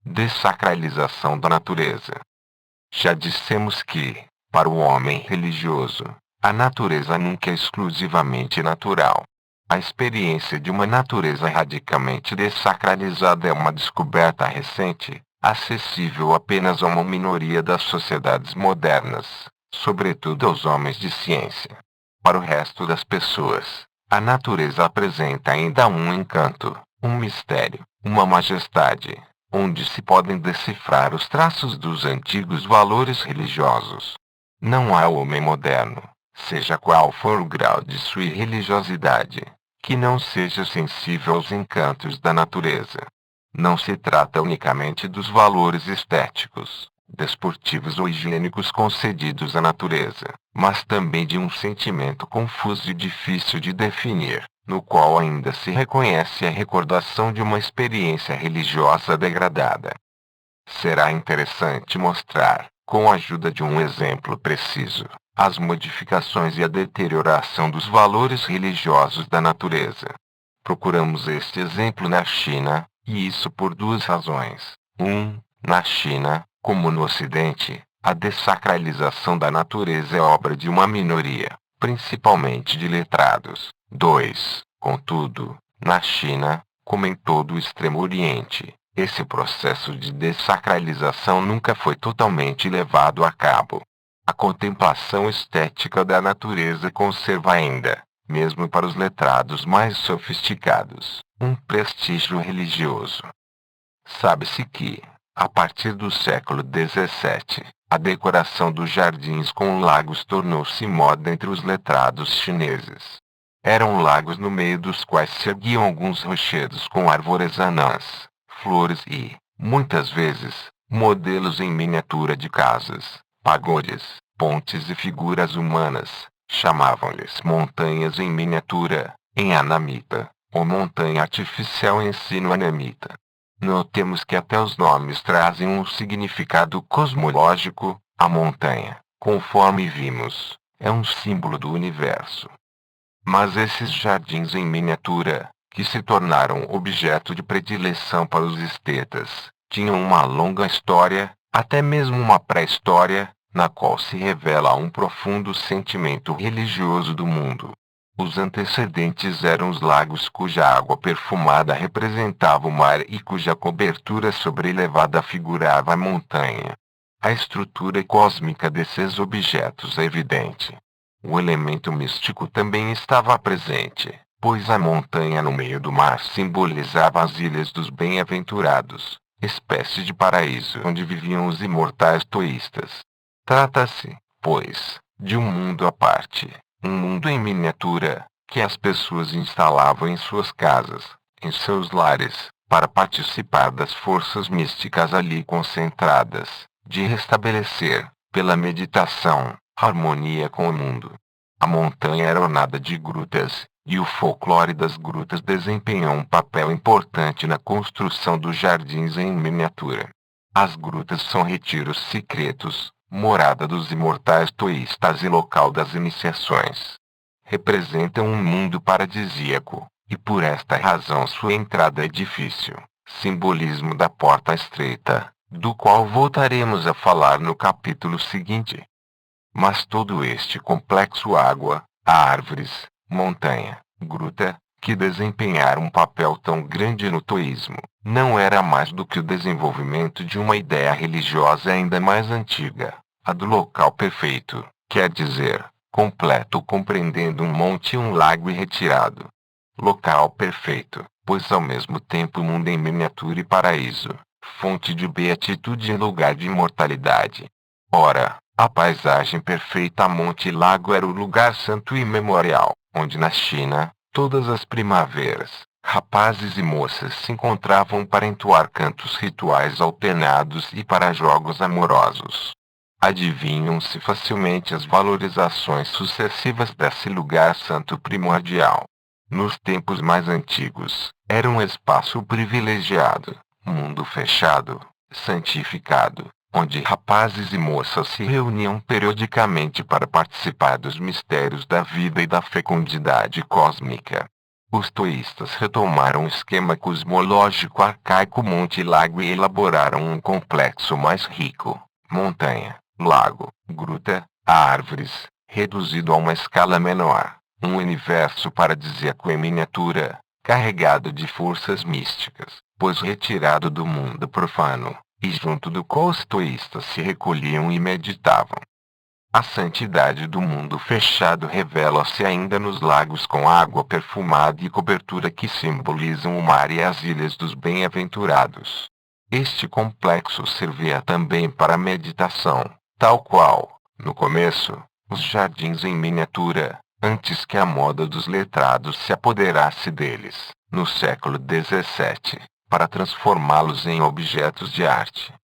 Dessacralização da natureza. Já dissemos que, para o homem religioso, a natureza nunca é exclusivamente natural. A experiência de uma natureza radicalmente dessacralizada é uma descoberta recente, acessível apenas a uma minoria das sociedades modernas, sobretudo aos homens de ciência. Para o resto das pessoas, a natureza apresenta ainda um encanto, um mistério, uma majestade, onde se podem decifrar os traços dos antigos valores religiosos. Não há homem moderno, seja qual for o grau de sua religiosidade, que não seja sensível aos encantos da natureza. Não se trata unicamente dos valores estéticos, desportivos ou higiênicos concedidos à natureza, mas também de um sentimento confuso e difícil de definir, no qual ainda se reconhece a recordação de uma experiência religiosa degradada. Será interessante mostrar, com a ajuda de um exemplo preciso, as modificações e a deterioração dos valores religiosos da natureza. Procuramos este exemplo na China, e isso por duas razões. 1. Na China, como no Ocidente, a dessacralização da natureza é obra de uma minoria, principalmente de letrados. 2. Contudo, na China, como em todo o Extremo Oriente, esse processo de dessacralização nunca foi totalmente levado a cabo. A contemplação estética da natureza conserva ainda, mesmo para os letrados mais sofisticados, um prestígio religioso. Sabe-se que, a partir do século XVII, a decoração dos jardins com lagos tornou-se moda entre os letrados chineses. Eram lagos no meio dos quais se erguiam alguns rochedos com árvores anãs, flores e, muitas vezes, modelos em miniatura de casas, pagodes, pontes e figuras humanas. Chamavam-lhes montanhas em miniatura, em anamita, ou montanha artificial em sino-anamita. Notemos que até os nomes trazem um significado cosmológico. A montanha, conforme vimos, é um símbolo do universo. Mas esses jardins em miniatura, que se tornaram objeto de predileção para os estetas, tinham uma longa história, até mesmo uma pré-história, na qual se revela um profundo sentimento religioso do mundo. Os antecedentes eram os lagos cuja água perfumada representava o mar e cuja cobertura sobrelevada figurava a montanha. A estrutura cósmica desses objetos é evidente. O elemento místico também estava presente, pois a montanha no meio do mar simbolizava as ilhas dos bem-aventurados, espécie de paraíso onde viviam os imortais toístas. Trata-se, pois, de um mundo à parte, um mundo em miniatura, que as pessoas instalavam em suas casas, em seus lares, para participar das forças místicas ali concentradas, de restabelecer, pela meditação, harmonia com o mundo. A montanha era ornada de grutas, e o folclore das grutas desempenhou um papel importante na construção dos jardins em miniatura. As grutas são retiros secretos, morada dos imortais toístas e local das iniciações. Representam um mundo paradisíaco, e por esta razão sua entrada é difícil, simbolismo da porta estreita, do qual voltaremos a falar no capítulo seguinte. Mas todo este complexo água, árvores, montanha, gruta, que desempenharam um papel tão grande no toísmo, não era mais do que o desenvolvimento de uma ideia religiosa ainda mais antiga, a do local perfeito, quer dizer, completo compreendendo um monte e um lago e retirado. Local perfeito, pois ao mesmo tempo mundo em miniatura e paraíso, fonte de beatitude e lugar de imortalidade. Ora, a paisagem perfeita a monte e lago era o lugar santo e memorial, onde na China, todas as primaveras, rapazes e moças se encontravam para entoar cantos rituais alternados e para jogos amorosos. Adivinham-se facilmente as valorizações sucessivas desse lugar santo primordial. Nos tempos mais antigos, era um espaço privilegiado, mundo fechado, santificado, onde rapazes e moças se reuniam periodicamente para participar dos mistérios da vida e da fecundidade cósmica. Os toístas retomaram o esquema cosmológico arcaico monte e lago e elaboraram um complexo mais rico: montanha, lago, gruta, árvores, reduzido a uma escala menor, um universo paradisíaco em miniatura, carregado de forças místicas, pois retirado do mundo profano, e junto do qual os toístas se recolhiam e meditavam. A santidade do mundo fechado revela-se ainda nos lagos com água perfumada e cobertura que simbolizam o mar e as ilhas dos bem-aventurados. Este complexo servia também para a meditação, tal qual, no começo, os jardins em miniatura, antes que a moda dos letrados se apoderasse deles, no século XVII, para transformá-los em objetos de arte.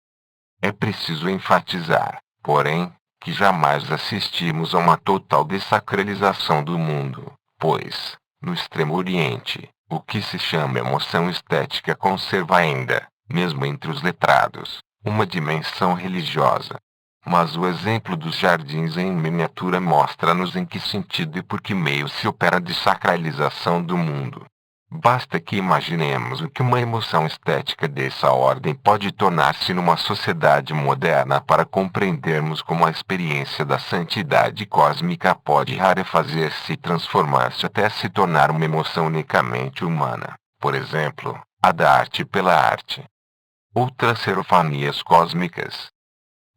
É preciso enfatizar, porém, que jamais assistimos a uma total dessacralização do mundo, pois, no Extremo Oriente, o que se chama emoção estética conserva ainda, mesmo entre os letrados, uma dimensão religiosa. Mas o exemplo dos jardins em miniatura mostra-nos em que sentido e por que meio se opera a dessacralização do mundo. Basta que imaginemos o que uma emoção estética dessa ordem pode tornar-se numa sociedade moderna para compreendermos como a experiência da santidade cósmica pode rarefazer-se e transformar-se até se tornar uma emoção unicamente humana. Por exemplo, a da arte pela arte. Outras serofanias cósmicas.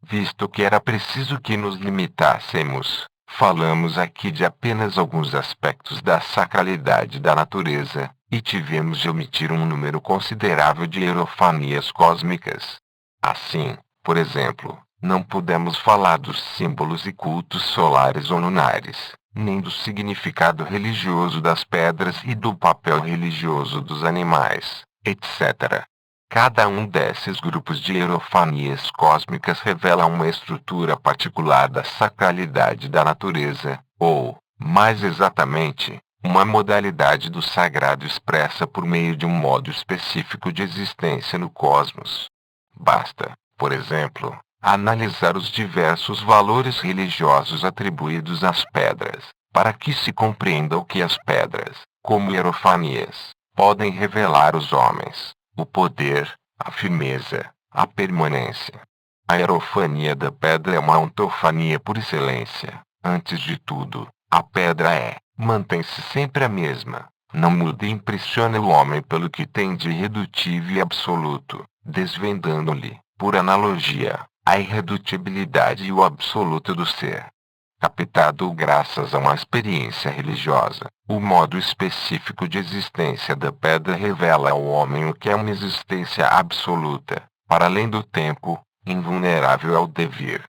Visto que era preciso que nos limitássemos, falamos aqui de apenas alguns aspectos da sacralidade da natureza, e tivemos de omitir um número considerável de hierofanias cósmicas. Assim, por exemplo, não pudemos falar dos símbolos e cultos solares ou lunares, nem do significado religioso das pedras e do papel religioso dos animais, etc. Cada um desses grupos de hierofanias cósmicas revela uma estrutura particular da sacralidade da natureza, ou, mais exatamente, uma modalidade do sagrado expressa por meio de um modo específico de existência no cosmos. Basta, por exemplo, analisar os diversos valores religiosos atribuídos às pedras, para que se compreenda o que as pedras, como hierofanias, podem revelar aos homens: o poder, a firmeza, a permanência. A hierofania da pedra é uma ontofania por excelência. Antes de tudo, a pedra mantém-se sempre a mesma, não muda e impressiona o homem pelo que tem de irredutível e absoluto, desvendando-lhe, por analogia, a irredutibilidade e o absoluto do ser. Captado graças a uma experiência religiosa, o modo específico de existência da pedra revela ao homem o que é uma existência absoluta, para além do tempo, invulnerável ao devir.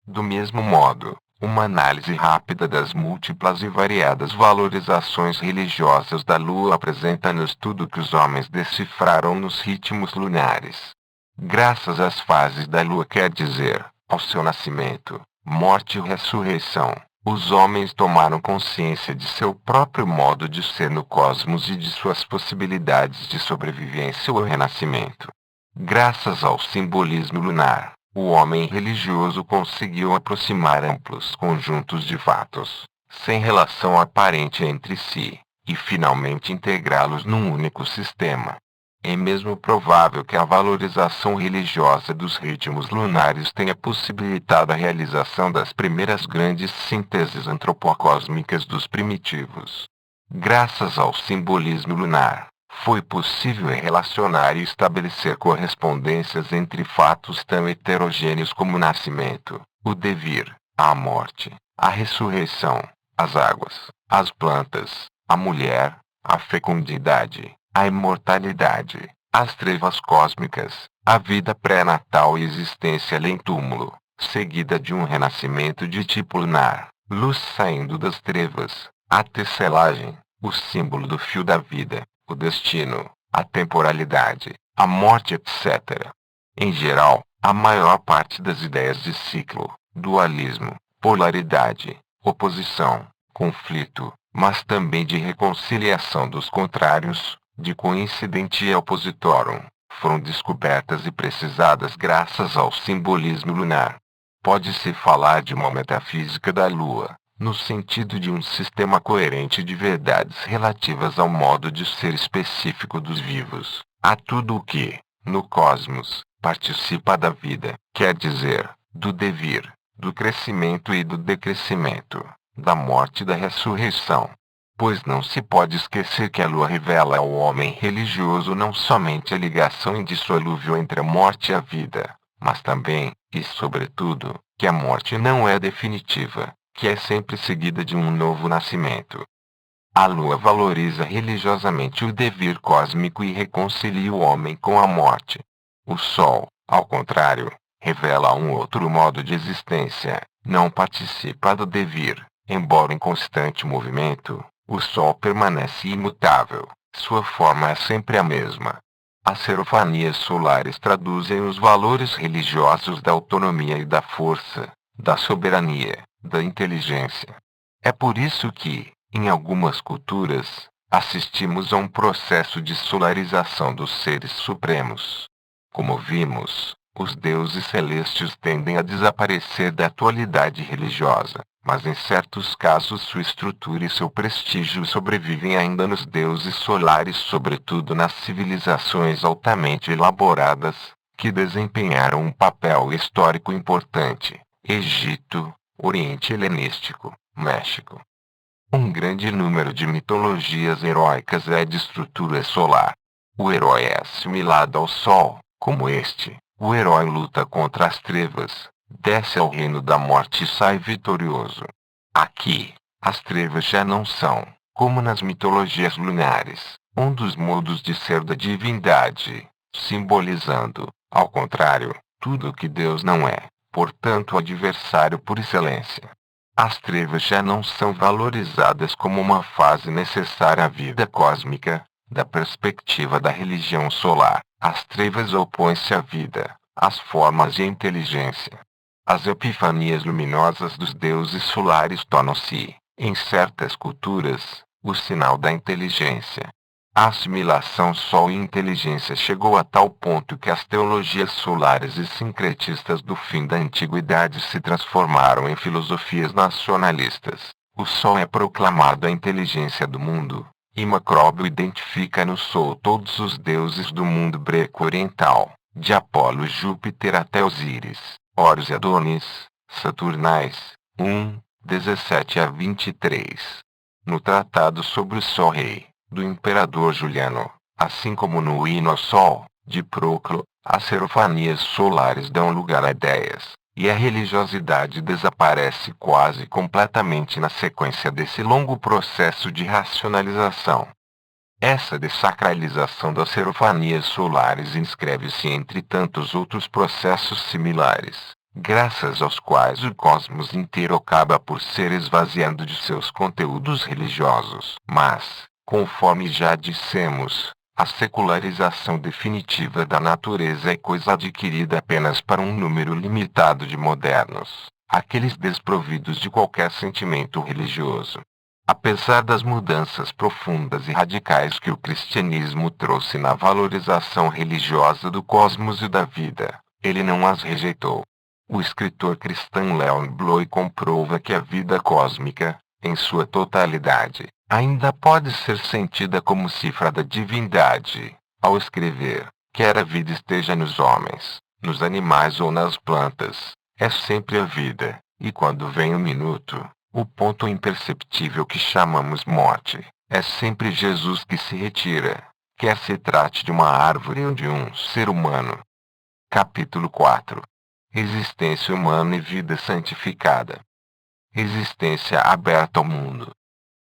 Do mesmo modo, uma análise rápida das múltiplas e variadas valorizações religiosas da Lua apresenta-nos tudo que os homens decifraram nos ritmos lunares. Graças às fases da Lua, quer dizer, ao seu nascimento, morte e ressurreição, os homens tomaram consciência de seu próprio modo de ser no cosmos e de suas possibilidades de sobrevivência ou renascimento. Graças ao simbolismo lunar, o homem religioso conseguiu aproximar amplos conjuntos de fatos, sem relação aparente entre si, e finalmente integrá-los num único sistema. É mesmo provável que a valorização religiosa dos ritmos lunares tenha possibilitado a realização das primeiras grandes sínteses antropocósmicas dos primitivos. Graças ao simbolismo lunar, foi possível relacionar e estabelecer correspondências entre fatos tão heterogêneos como o nascimento, o devir, a morte, a ressurreição, as águas, as plantas, a mulher, a fecundidade, a imortalidade, as trevas cósmicas, a vida pré-natal e existência além-túmulo, seguida de um renascimento de tipo lunar, luz saindo das trevas, a tecelagem, o símbolo do fio da vida, o destino, a temporalidade, a morte, etc. Em geral, a maior parte das ideias de ciclo, dualismo, polaridade, oposição, conflito, mas também de reconciliação dos contrários, de coincidentia oppositorum, foram descobertas e precisadas graças ao simbolismo lunar. Pode-se falar de uma metafísica da Lua, no sentido de um sistema coerente de verdades relativas ao modo de ser específico dos vivos, a tudo o que, no cosmos, participa da vida, quer dizer, do devir, do crescimento e do decrescimento, da morte e da ressurreição. Pois não se pode esquecer que a lua revela ao homem religioso não somente a ligação indissolúvel entre a morte e a vida, mas também, e sobretudo, que a morte não é definitiva, que é sempre seguida de um novo nascimento. A lua valoriza religiosamente o devir cósmico e reconcilia o homem com a morte. O sol, ao contrário, revela um outro modo de existência, não participa do devir, embora em constante movimento. O Sol permanece imutável, sua forma é sempre a mesma. As serofanias solares traduzem os valores religiosos da autonomia e da força, da soberania, da inteligência. É por isso que, em algumas culturas, assistimos a um processo de solarização dos seres supremos. Como vimos, os deuses celestes tendem a desaparecer da atualidade religiosa, mas em certos casos sua estrutura e seu prestígio sobrevivem ainda nos deuses solares, sobretudo nas civilizações altamente elaboradas, que desempenharam um papel histórico importante: Egito, Oriente Helenístico, México. Um grande número de mitologias heróicas é de estrutura solar. O herói é assimilado ao Sol, como este. O herói luta contra as trevas, desce ao reino da morte e sai vitorioso. Aqui, as trevas já não são, como nas mitologias lunares, um dos modos de ser da divindade, simbolizando, ao contrário, tudo o que Deus não é, portanto o adversário por excelência. As trevas já não são valorizadas como uma fase necessária à vida cósmica. Da perspectiva da religião solar, as trevas opõem-se à vida, às formas e à inteligência. As epifanias luminosas dos deuses solares tornam-se, em certas culturas, o sinal da inteligência. A assimilação Sol e inteligência chegou a tal ponto que as teologias solares e sincretistas do fim da antiguidade se transformaram em filosofias nacionalistas. O Sol é proclamado a inteligência do mundo, e Macróbio identifica no Sol todos os deuses do mundo greco-oriental, de Apolo e Júpiter até Osíris, Horus e Adonis, Saturnais, 17 a 23. No Tratado sobre o Sol Rei, do Imperador Juliano, assim como no Hino ao Sol, de Proclo, as serofanias solares dão lugar a ideias, e a religiosidade desaparece quase completamente na sequência desse longo processo de racionalização. Essa dessacralização das serofanias solares inscreve-se entre tantos outros processos similares, graças aos quais o cosmos inteiro acaba por ser esvaziado de seus conteúdos religiosos. Mas, conforme já dissemos, a secularização definitiva da natureza é coisa adquirida apenas para um número limitado de modernos, aqueles desprovidos de qualquer sentimento religioso. Apesar das mudanças profundas e radicais que o cristianismo trouxe na valorização religiosa do cosmos e da vida, ele não as rejeitou. O escritor cristão Leon Bloy comprova que a vida cósmica, em sua totalidade, ainda pode ser sentida como cifra da divindade, ao escrever: quer a vida esteja nos homens, nos animais ou nas plantas, é sempre a vida, e quando vem o minuto, o ponto imperceptível que chamamos morte, é sempre Jesus que se retira, quer se trate de uma árvore ou de um ser humano. Capítulo 4. Existência humana e vida santificada. Existência aberta ao mundo.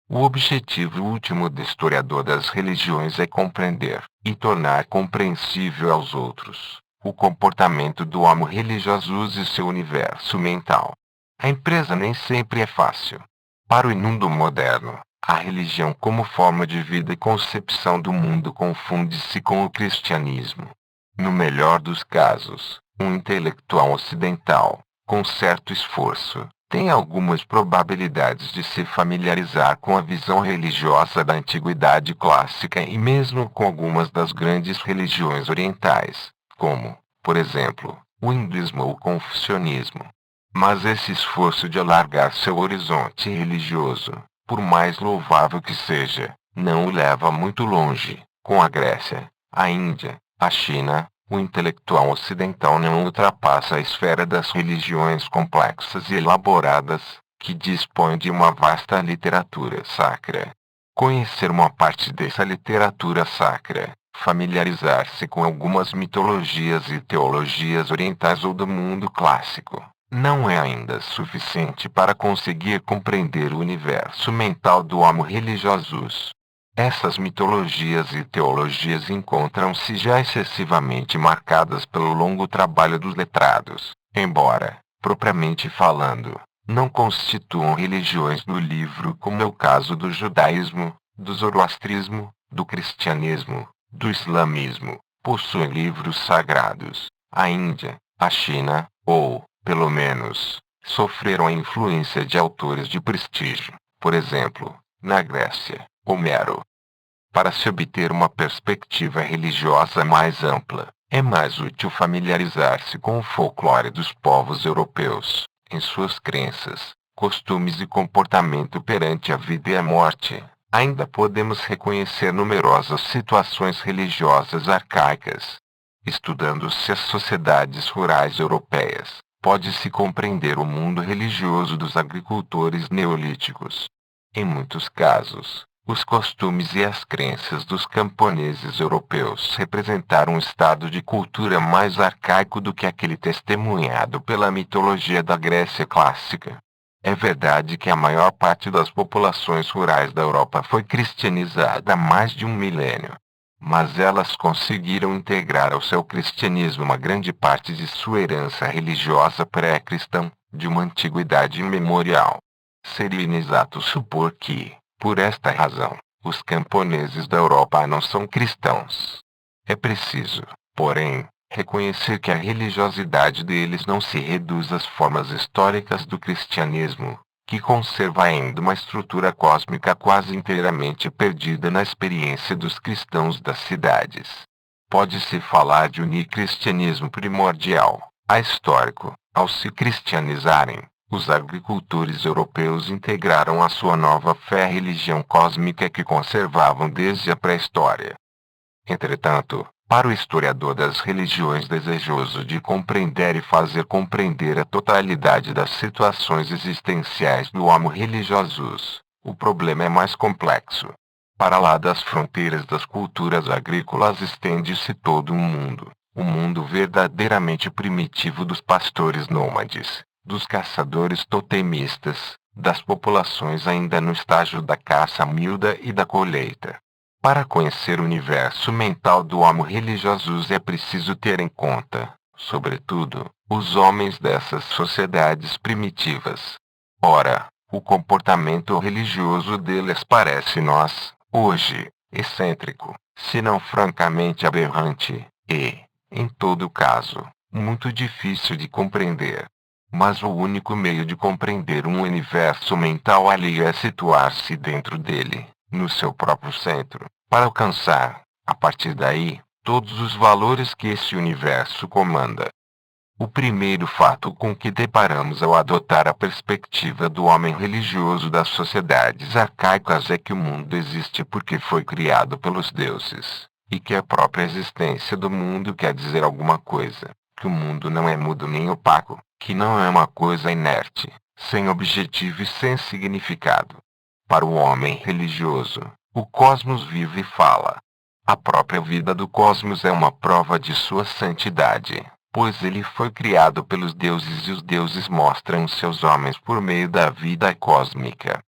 O objetivo último do historiador das religiões é compreender, e tornar compreensível aos outros, o comportamento do homo religiosus e seu universo mental. A empresa nem sempre é fácil. Para o inundo moderno, a religião como forma de vida e concepção do mundo confunde-se com o cristianismo. No melhor dos casos, um intelectual ocidental, com certo esforço, tem algumas probabilidades de se familiarizar com a visão religiosa da antiguidade clássica e mesmo com algumas das grandes religiões orientais, como, por exemplo, o hinduísmo ou o confucionismo. Mas esse esforço de alargar seu horizonte religioso, por mais louvável que seja, não o leva muito longe. Com a Grécia, a Índia, a China, o intelectual ocidental não ultrapassa a esfera das religiões complexas e elaboradas, que dispõem de uma vasta literatura sacra. Conhecer uma parte dessa literatura sacra, familiarizar-se com algumas mitologias e teologias orientais ou do mundo clássico, não é ainda suficiente para conseguir compreender o universo mental do homo religiosus. Essas mitologias e teologias encontram-se já excessivamente marcadas pelo longo trabalho dos letrados, embora, propriamente falando, não constituam religiões do livro, como é o caso do judaísmo, do zoroastrismo, do cristianismo, do islamismo. Possuem livros sagrados. A Índia, a China, ou, pelo menos, sofreram a influência de autores de prestígio, por exemplo, na Grécia, Homero. Para se obter uma perspectiva religiosa mais ampla, é mais útil familiarizar-se com o folclore dos povos europeus, em suas crenças, costumes e comportamento perante a vida e a morte. Ainda podemos reconhecer numerosas situações religiosas arcaicas. Estudando-se as sociedades rurais europeias, pode-se compreender o mundo religioso dos agricultores neolíticos. Em muitos casos, os costumes e as crenças dos camponeses europeus representaram um estado de cultura mais arcaico do que aquele testemunhado pela mitologia da Grécia clássica. É verdade que a maior parte das populações rurais da Europa foi cristianizada há mais de um milênio. Mas elas conseguiram integrar ao seu cristianismo uma grande parte de sua herança religiosa pré-cristã, de uma antiguidade imemorial. Seria inexato supor que, por esta razão, os camponeses da Europa não são cristãos. É preciso, porém, reconhecer que a religiosidade deles não se reduz às formas históricas do cristianismo, que conserva ainda uma estrutura cósmica quase inteiramente perdida na experiência dos cristãos das cidades. Pode-se falar de unicristianismo primordial, ahistórico. Ao se cristianizarem, os agricultores europeus integraram à sua nova fé a religião cósmica que conservavam desde a pré-história. Entretanto, para o historiador das religiões desejoso de compreender e fazer compreender a totalidade das situações existenciais do homo religiosus, o problema é mais complexo. Para lá das fronteiras das culturas agrícolas estende-se todo um mundo verdadeiramente primitivo dos pastores nômades, dos caçadores totemistas, das populações ainda no estágio da caça miúda e da colheita. Para conhecer o universo mental do homo religiosus é preciso ter em conta, sobretudo, os homens dessas sociedades primitivas. Ora, o comportamento religioso deles parece-nos, hoje, excêntrico, se não francamente aberrante, e, em todo caso, muito difícil de compreender. Mas o único meio de compreender um universo mental alheio é situar-se dentro dele, no seu próprio centro, para alcançar, a partir daí, todos os valores que esse universo comanda. O primeiro fato com que deparamos ao adotar a perspectiva do homem religioso das sociedades arcaicas é que o mundo existe porque foi criado pelos deuses, e que a própria existência do mundo quer dizer alguma coisa, que o mundo não é mudo nem opaco, que não é uma coisa inerte, sem objetivo e sem significado. Para o homem religioso, o cosmos vive e fala. A própria vida do cosmos é uma prova de sua santidade, pois ele foi criado pelos deuses e os deuses mostram os seus homens por meio da vida cósmica.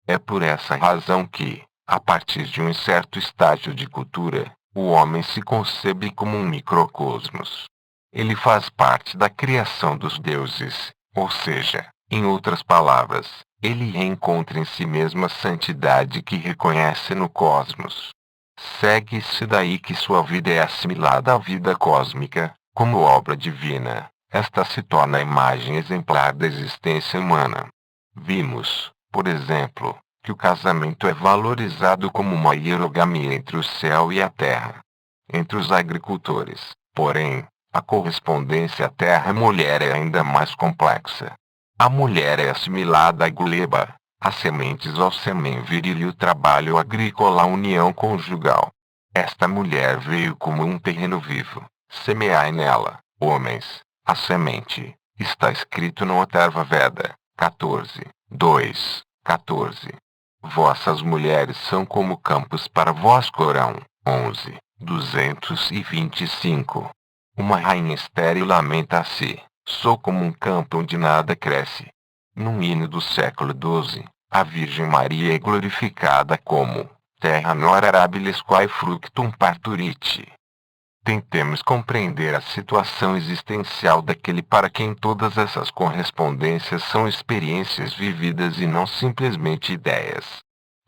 É por essa razão que, a partir de um certo estágio de cultura, o homem se concebe como um microcosmos. Ele faz parte da criação dos deuses, ou seja, em outras palavras, ele reencontra em si mesmo a santidade que reconhece no cosmos. Segue-se daí que sua vida é assimilada à vida cósmica, como obra divina. Esta se torna a imagem exemplar da existência humana. Vimos, por exemplo, que o casamento é valorizado como uma hierogamia entre o céu e a terra. Entre os agricultores, porém, a correspondência terra-mulher é ainda mais complexa. A mulher é assimilada à gleba, as sementes ao sêmen viril e o trabalho agrícola à união conjugal. Esta mulher veio como um terreno vivo, semeai nela, homens, a semente. Está escrito no Atharva Veda, 14, 2, 14. Vossas mulheres são como campos para vós Corão, 11, 225. Uma rainha estéril lamenta-se, sou como um campo onde nada cresce. Num hino do século XII, a Virgem Maria é glorificada como terra nora arabilis quae fructum parturit. Tentemos compreender a situação existencial daquele para quem todas essas correspondências são experiências vividas e não simplesmente ideias.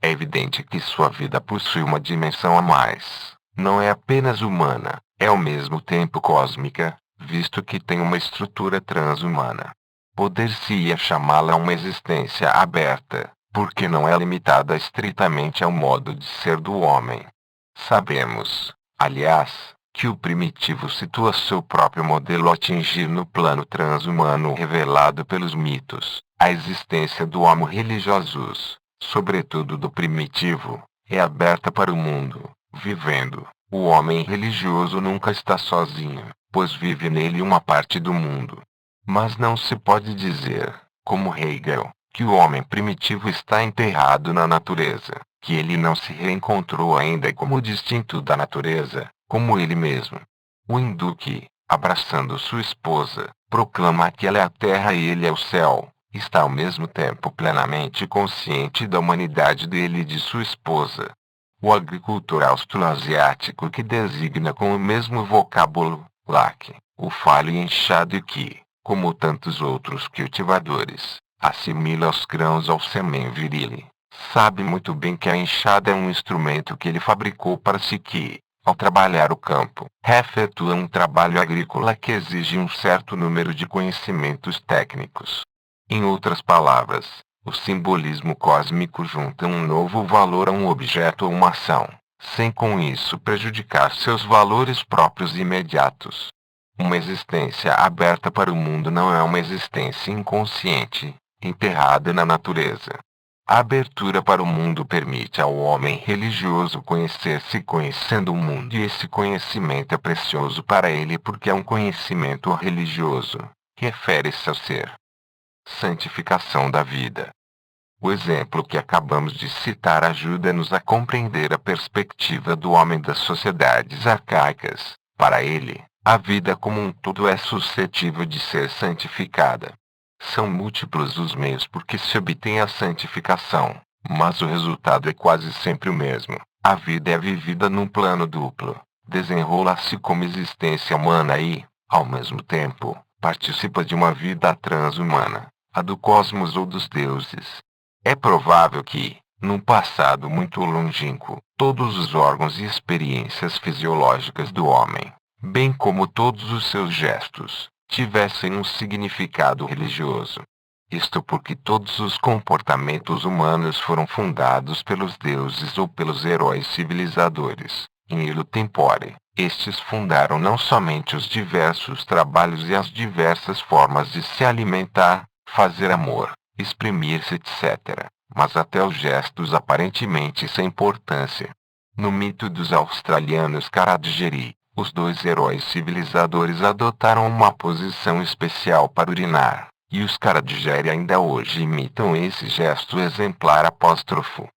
É evidente que sua vida possui uma dimensão a mais. Não é apenas humana, é ao mesmo tempo cósmica, visto que tem uma estrutura transhumana. Poder-se-ia chamá-la uma existência aberta, porque não é limitada estritamente ao modo de ser do homem. Sabemos, aliás, que o primitivo situa seu próprio modelo a atingir no plano transhumano revelado pelos mitos. A existência do homo religiosus, sobretudo do primitivo, é aberta para o mundo, vivendo. O homem religioso nunca está sozinho, pois vive nele uma parte do mundo. Mas não se pode dizer, como Hegel, que o homem primitivo está enterrado na natureza, que ele não se reencontrou ainda como distinto da natureza, como ele mesmo. O hindu que, abraçando sua esposa, proclama que ela é a terra e ele é o céu, está ao mesmo tempo plenamente consciente da humanidade dele e de sua esposa. O agricultor austroasiático que designa com o mesmo vocábulo, lac, o falho e enxado e que, como tantos outros cultivadores, assimila os grãos ao sêmen viril, sabe muito bem que a enxada é um instrumento que ele fabricou para si que, ao trabalhar o campo, efetua um trabalho agrícola que exige um certo número de conhecimentos técnicos. Em outras palavras, o simbolismo cósmico junta um novo valor a um objeto ou uma ação, sem com isso prejudicar seus valores próprios e imediatos. Uma existência aberta para o mundo não é uma existência inconsciente, enterrada na natureza. A abertura para o mundo permite ao homem religioso conhecer-se conhecendo o mundo e esse conhecimento é precioso para ele porque é um conhecimento religioso, refere-se ao ser. Santificação da vida. O exemplo que acabamos de citar ajuda-nos a compreender a perspectiva do homem das sociedades arcaicas. Para ele, a vida como um todo é suscetível de ser santificada. São múltiplos os meios por que se obtém a santificação, mas o resultado é quase sempre o mesmo. A vida é vivida num plano duplo, desenrola-se como existência humana e, ao mesmo tempo, participa de uma vida transhumana, a do cosmos ou dos deuses. É provável que, num passado muito longínquo, todos os órgãos e experiências fisiológicas do homem, bem como todos os seus gestos, tivessem um significado religioso. Isto porque todos os comportamentos humanos foram fundados pelos deuses ou pelos heróis civilizadores. Em illo tempore, estes fundaram não somente os diversos trabalhos e as diversas formas de se alimentar, fazer amor, exprimir-se, etc., mas até os gestos aparentemente sem importância. No mito dos australianos Karadjeri, os dois heróis civilizadores adotaram uma posição especial para urinar, e os Karadjeri ainda hoje imitam esse gesto exemplar apóstrofo.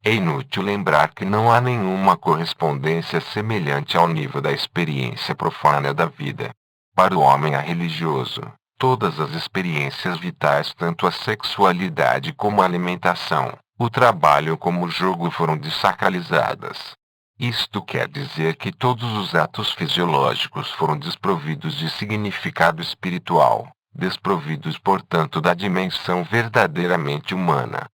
É inútil lembrar que não há nenhuma correspondência semelhante ao nível da experiência profana da vida. Para o homem religioso, todas as experiências vitais, tanto a sexualidade como a alimentação, o trabalho como o jogo foram desacralizadas. Isto quer dizer que todos os atos fisiológicos foram desprovidos de significado espiritual, desprovidos, portanto, da dimensão verdadeiramente humana.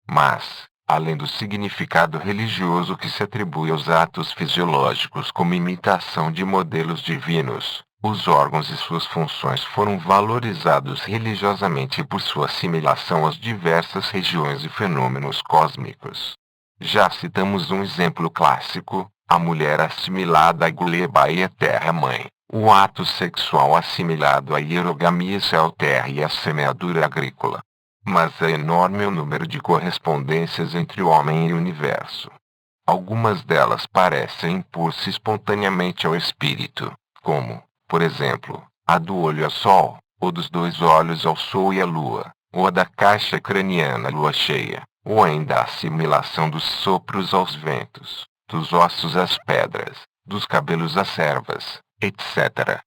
Mas, além do significado religioso que se atribui aos atos fisiológicos como imitação de modelos divinos, os órgãos e suas funções foram valorizados religiosamente por sua assimilação às diversas regiões e fenômenos cósmicos. Já citamos um exemplo clássico, a mulher assimilada à gleba e à terra-mãe. O ato sexual assimilado à hierogamia se altera e à semeadura agrícola. Mas é enorme o número de correspondências entre o homem e o universo. Algumas delas parecem impor-se espontaneamente ao espírito, como, por exemplo, a do olho ao sol, ou dos dois olhos ao sol e à lua, ou a da caixa craniana à lua cheia, ou ainda a assimilação dos sopros aos ventos, dos ossos às pedras, dos cabelos às ervas, etc.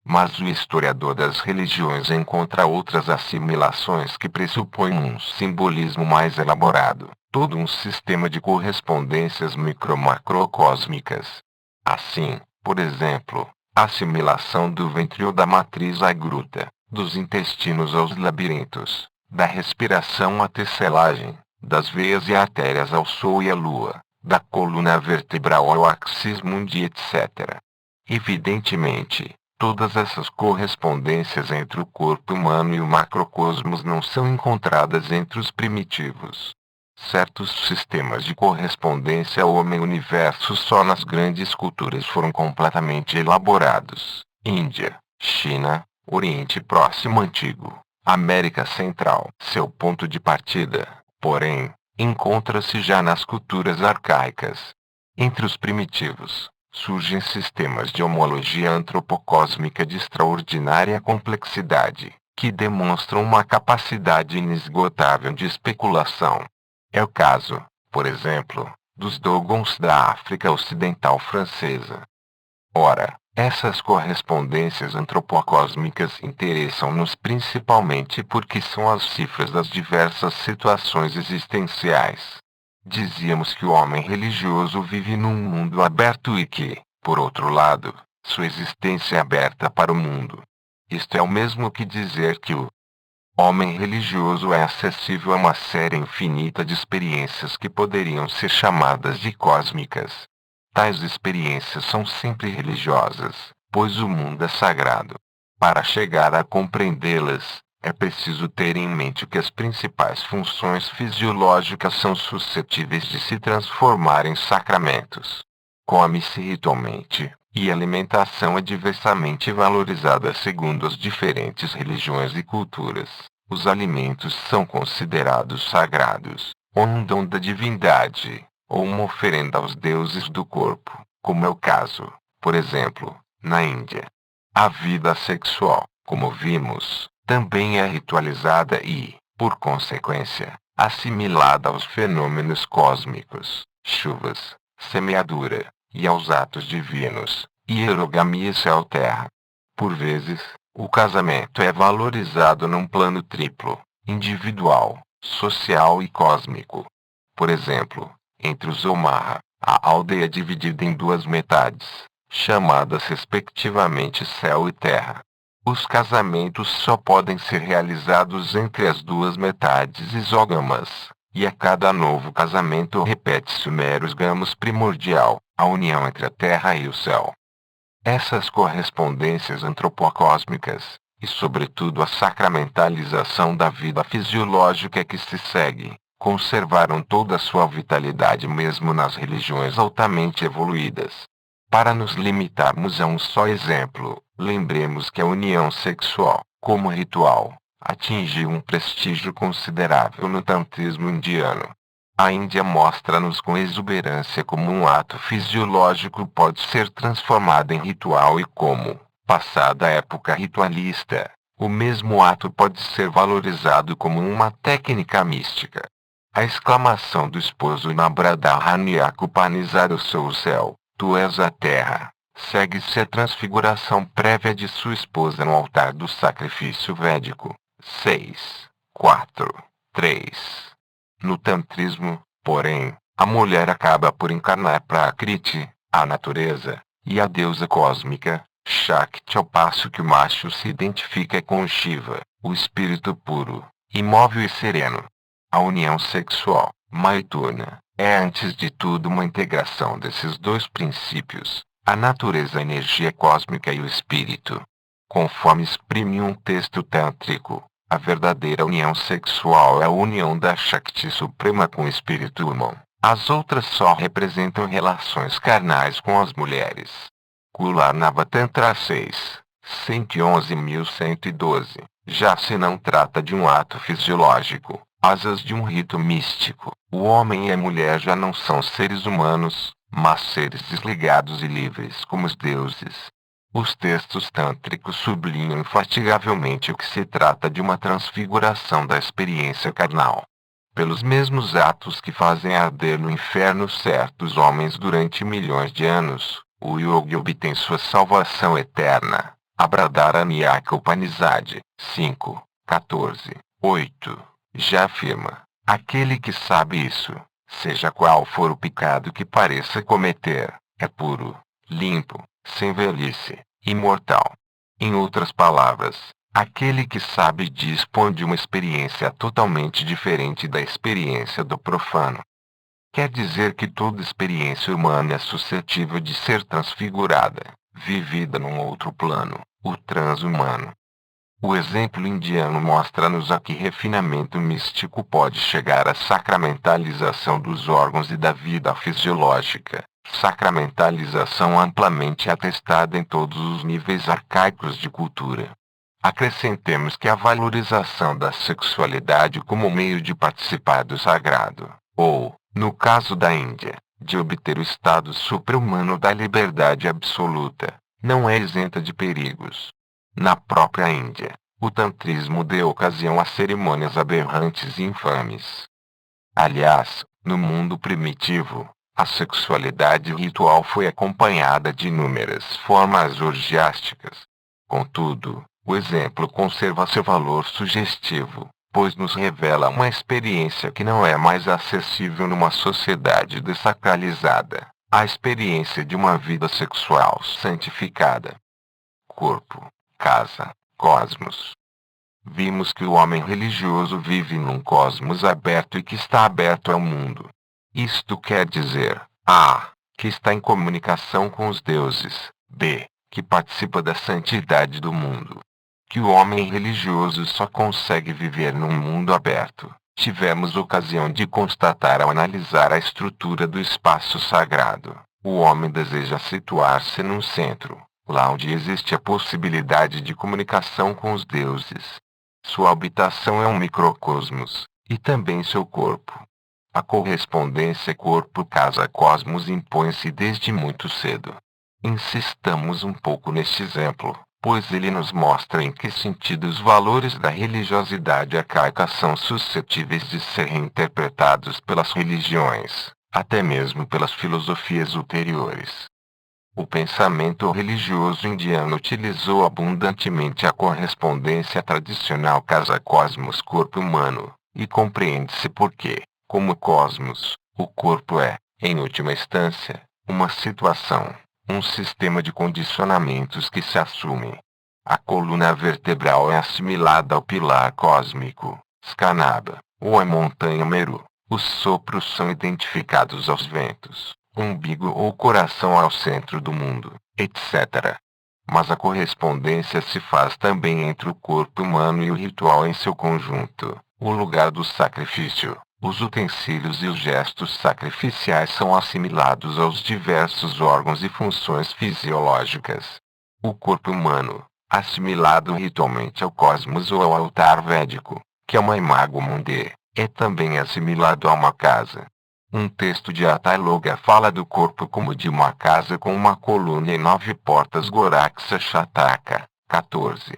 Mas o historiador das religiões encontra outras assimilações que pressupõem um simbolismo mais elaborado, todo um sistema de correspondências micro-macrocósmicas. Assim, por exemplo, a assimilação do ventre ou da matriz à gruta, dos intestinos aos labirintos, da respiração à tecelagem, das veias e artérias ao sol e à lua, da coluna vertebral ao axis mundi, etc. Evidentemente, todas essas correspondências entre o corpo humano e o macrocosmos não são encontradas entre os primitivos. Certos sistemas de correspondência ao homem-universo só nas grandes culturas foram completamente elaborados. Índia, China, Oriente Próximo Antigo, América Central. Seu ponto de partida, porém, encontra-se já nas culturas arcaicas. Entre os primitivos, surgem sistemas de homologia antropocósmica de extraordinária complexidade, que demonstram uma capacidade inesgotável de especulação. É o caso, por exemplo, dos Dogons da África Ocidental Francesa. Ora, essas correspondências antropocósmicas interessam-nos principalmente porque são as cifras das diversas situações existenciais. Dizíamos que o homem religioso vive num mundo aberto e que, por outro lado, sua existência é aberta para o mundo. Isto é o mesmo que dizer que o homem religioso é acessível a uma série infinita de experiências que poderiam ser chamadas de cósmicas. Tais experiências são sempre religiosas, pois o mundo é sagrado. Para chegar a compreendê-las, é preciso ter em mente que as principais funções fisiológicas são suscetíveis de se transformar em sacramentos. Come-se ritualmente, e a alimentação é diversamente valorizada segundo as diferentes religiões e culturas. Os alimentos são considerados sagrados, ou um dom da divindade, ou uma oferenda aos deuses do corpo, como é o caso, por exemplo, na Índia. A vida sexual, como vimos, também é ritualizada e, por consequência, assimilada aos fenômenos cósmicos, chuvas, semeadura, e aos atos divinos, hierogamia se altera. Por vezes, o casamento é valorizado num plano triplo, individual, social e cósmico. Por exemplo, entre os Omaha, a aldeia é dividida em duas metades, chamadas respectivamente céu e terra. Os casamentos só podem ser realizados entre as duas metades isógamas, e a cada novo casamento repete-se o meros gamos primordial, a união entre a terra e o céu. Essas correspondências antropocósmicas, e sobretudo a sacramentalização da vida fisiológica que se segue, conservaram toda a sua vitalidade mesmo nas religiões altamente evoluídas. Para nos limitarmos a um só exemplo, lembremos que a união sexual, como ritual, atingiu um prestígio considerável no tantrismo indiano. A Índia mostra-nos com exuberância como um ato fisiológico pode ser transformado em ritual e como, passada a época ritualista, o mesmo ato pode ser valorizado como uma técnica mística. A exclamação do esposo na Bradharaniaka Upanishad: "Eu sou o céu, tu és a terra", segue-se a transfiguração prévia de sua esposa no altar do sacrifício védico. 6, 4, 3. No tantrismo, porém, a mulher acaba por encarnar Prakriti, a natureza, e a deusa cósmica, Shakti, ao passo que o macho se identifica com Shiva, o espírito puro, imóvel e sereno. A união sexual, Maituna, é antes de tudo uma integração desses dois princípios, a natureza, a energia cósmica e o espírito. Conforme exprime um texto tântrico, a verdadeira união sexual é a união da Shakti Suprema com o espírito humano. As outras só representam relações carnais com as mulheres. Kularnava Tantra 6, 111.112. Já se não trata de um ato fisiológico, asas de um rito místico, o homem e a mulher já não são seres humanos, mas seres desligados e livres como os deuses. Os textos tântricos sublinham infatigavelmente que se trata de uma transfiguração da experiência carnal. Pelos mesmos atos que fazem arder no inferno certos homens durante milhões de anos, o yogi obtém sua salvação eterna. Abradharanyaka Upanishad 5, 14, 8. Já afirma: aquele que sabe isso, seja qual for o pecado que pareça cometer, é puro, limpo, sem velhice, imortal. Em outras palavras, aquele que sabe dispõe de uma experiência totalmente diferente da experiência do profano. Quer dizer que toda experiência humana é suscetível de ser transfigurada, vivida num outro plano, o transhumano. O exemplo indiano mostra-nos a que refinamento místico pode chegar à sacramentalização dos órgãos e da vida fisiológica, sacramentalização amplamente atestada em todos os níveis arcaicos de cultura. Acrescentemos que a valorização da sexualidade como meio de participar do sagrado, ou, no caso da Índia, de obter o estado supra-humano da liberdade absoluta, não é isenta de perigos. Na própria Índia, o tantrismo deu ocasião a cerimônias aberrantes e infames. Aliás, no mundo primitivo, a sexualidade ritual foi acompanhada de inúmeras formas orgiásticas. Contudo, o exemplo conserva seu valor sugestivo, pois nos revela uma experiência que não é mais acessível numa sociedade desacralizada, a experiência de uma vida sexual santificada. Corpo, casa, cosmos. Vimos que o homem religioso vive num cosmos aberto e que está aberto ao mundo. Isto quer dizer, A, que está em comunicação com os deuses, B, que participa da santidade do mundo. Que o homem religioso só consegue viver num mundo aberto, tivemos ocasião de constatar ao analisar a estrutura do espaço sagrado. O homem deseja situar-se num centro, lá onde existe a possibilidade de comunicação com os deuses. Sua habitação é um microcosmos, e também seu corpo. A correspondência corpo-casa-cosmos impõe-se desde muito cedo. Insistamos um pouco neste exemplo, pois ele nos mostra em que sentido os valores da religiosidade arcaica são suscetíveis de ser reinterpretados pelas religiões, até mesmo pelas filosofias ulteriores. O pensamento religioso indiano utilizou abundantemente a correspondência tradicional casa-cosmos-corpo humano, e compreende-se por que, como cosmos, o corpo é, em última instância, uma situação, um sistema de condicionamentos que se assume. A coluna vertebral é assimilada ao pilar cósmico, Skanaba, ou à montanha Meru. Os sopros são identificados aos ventos, umbigo ou coração ao centro do mundo, etc. Mas a correspondência se faz também entre o corpo humano e o ritual em seu conjunto, o lugar do sacrifício. Os utensílios e os gestos sacrificiais são assimilados aos diversos órgãos e funções fisiológicas. O corpo humano, assimilado ritualmente ao cosmos ou ao altar védico, que é uma imago mundi, é também assimilado a uma casa. Um texto de Ataloga fala do corpo como de uma casa com uma coluna e 9 portas Goraksha Shataka, 14.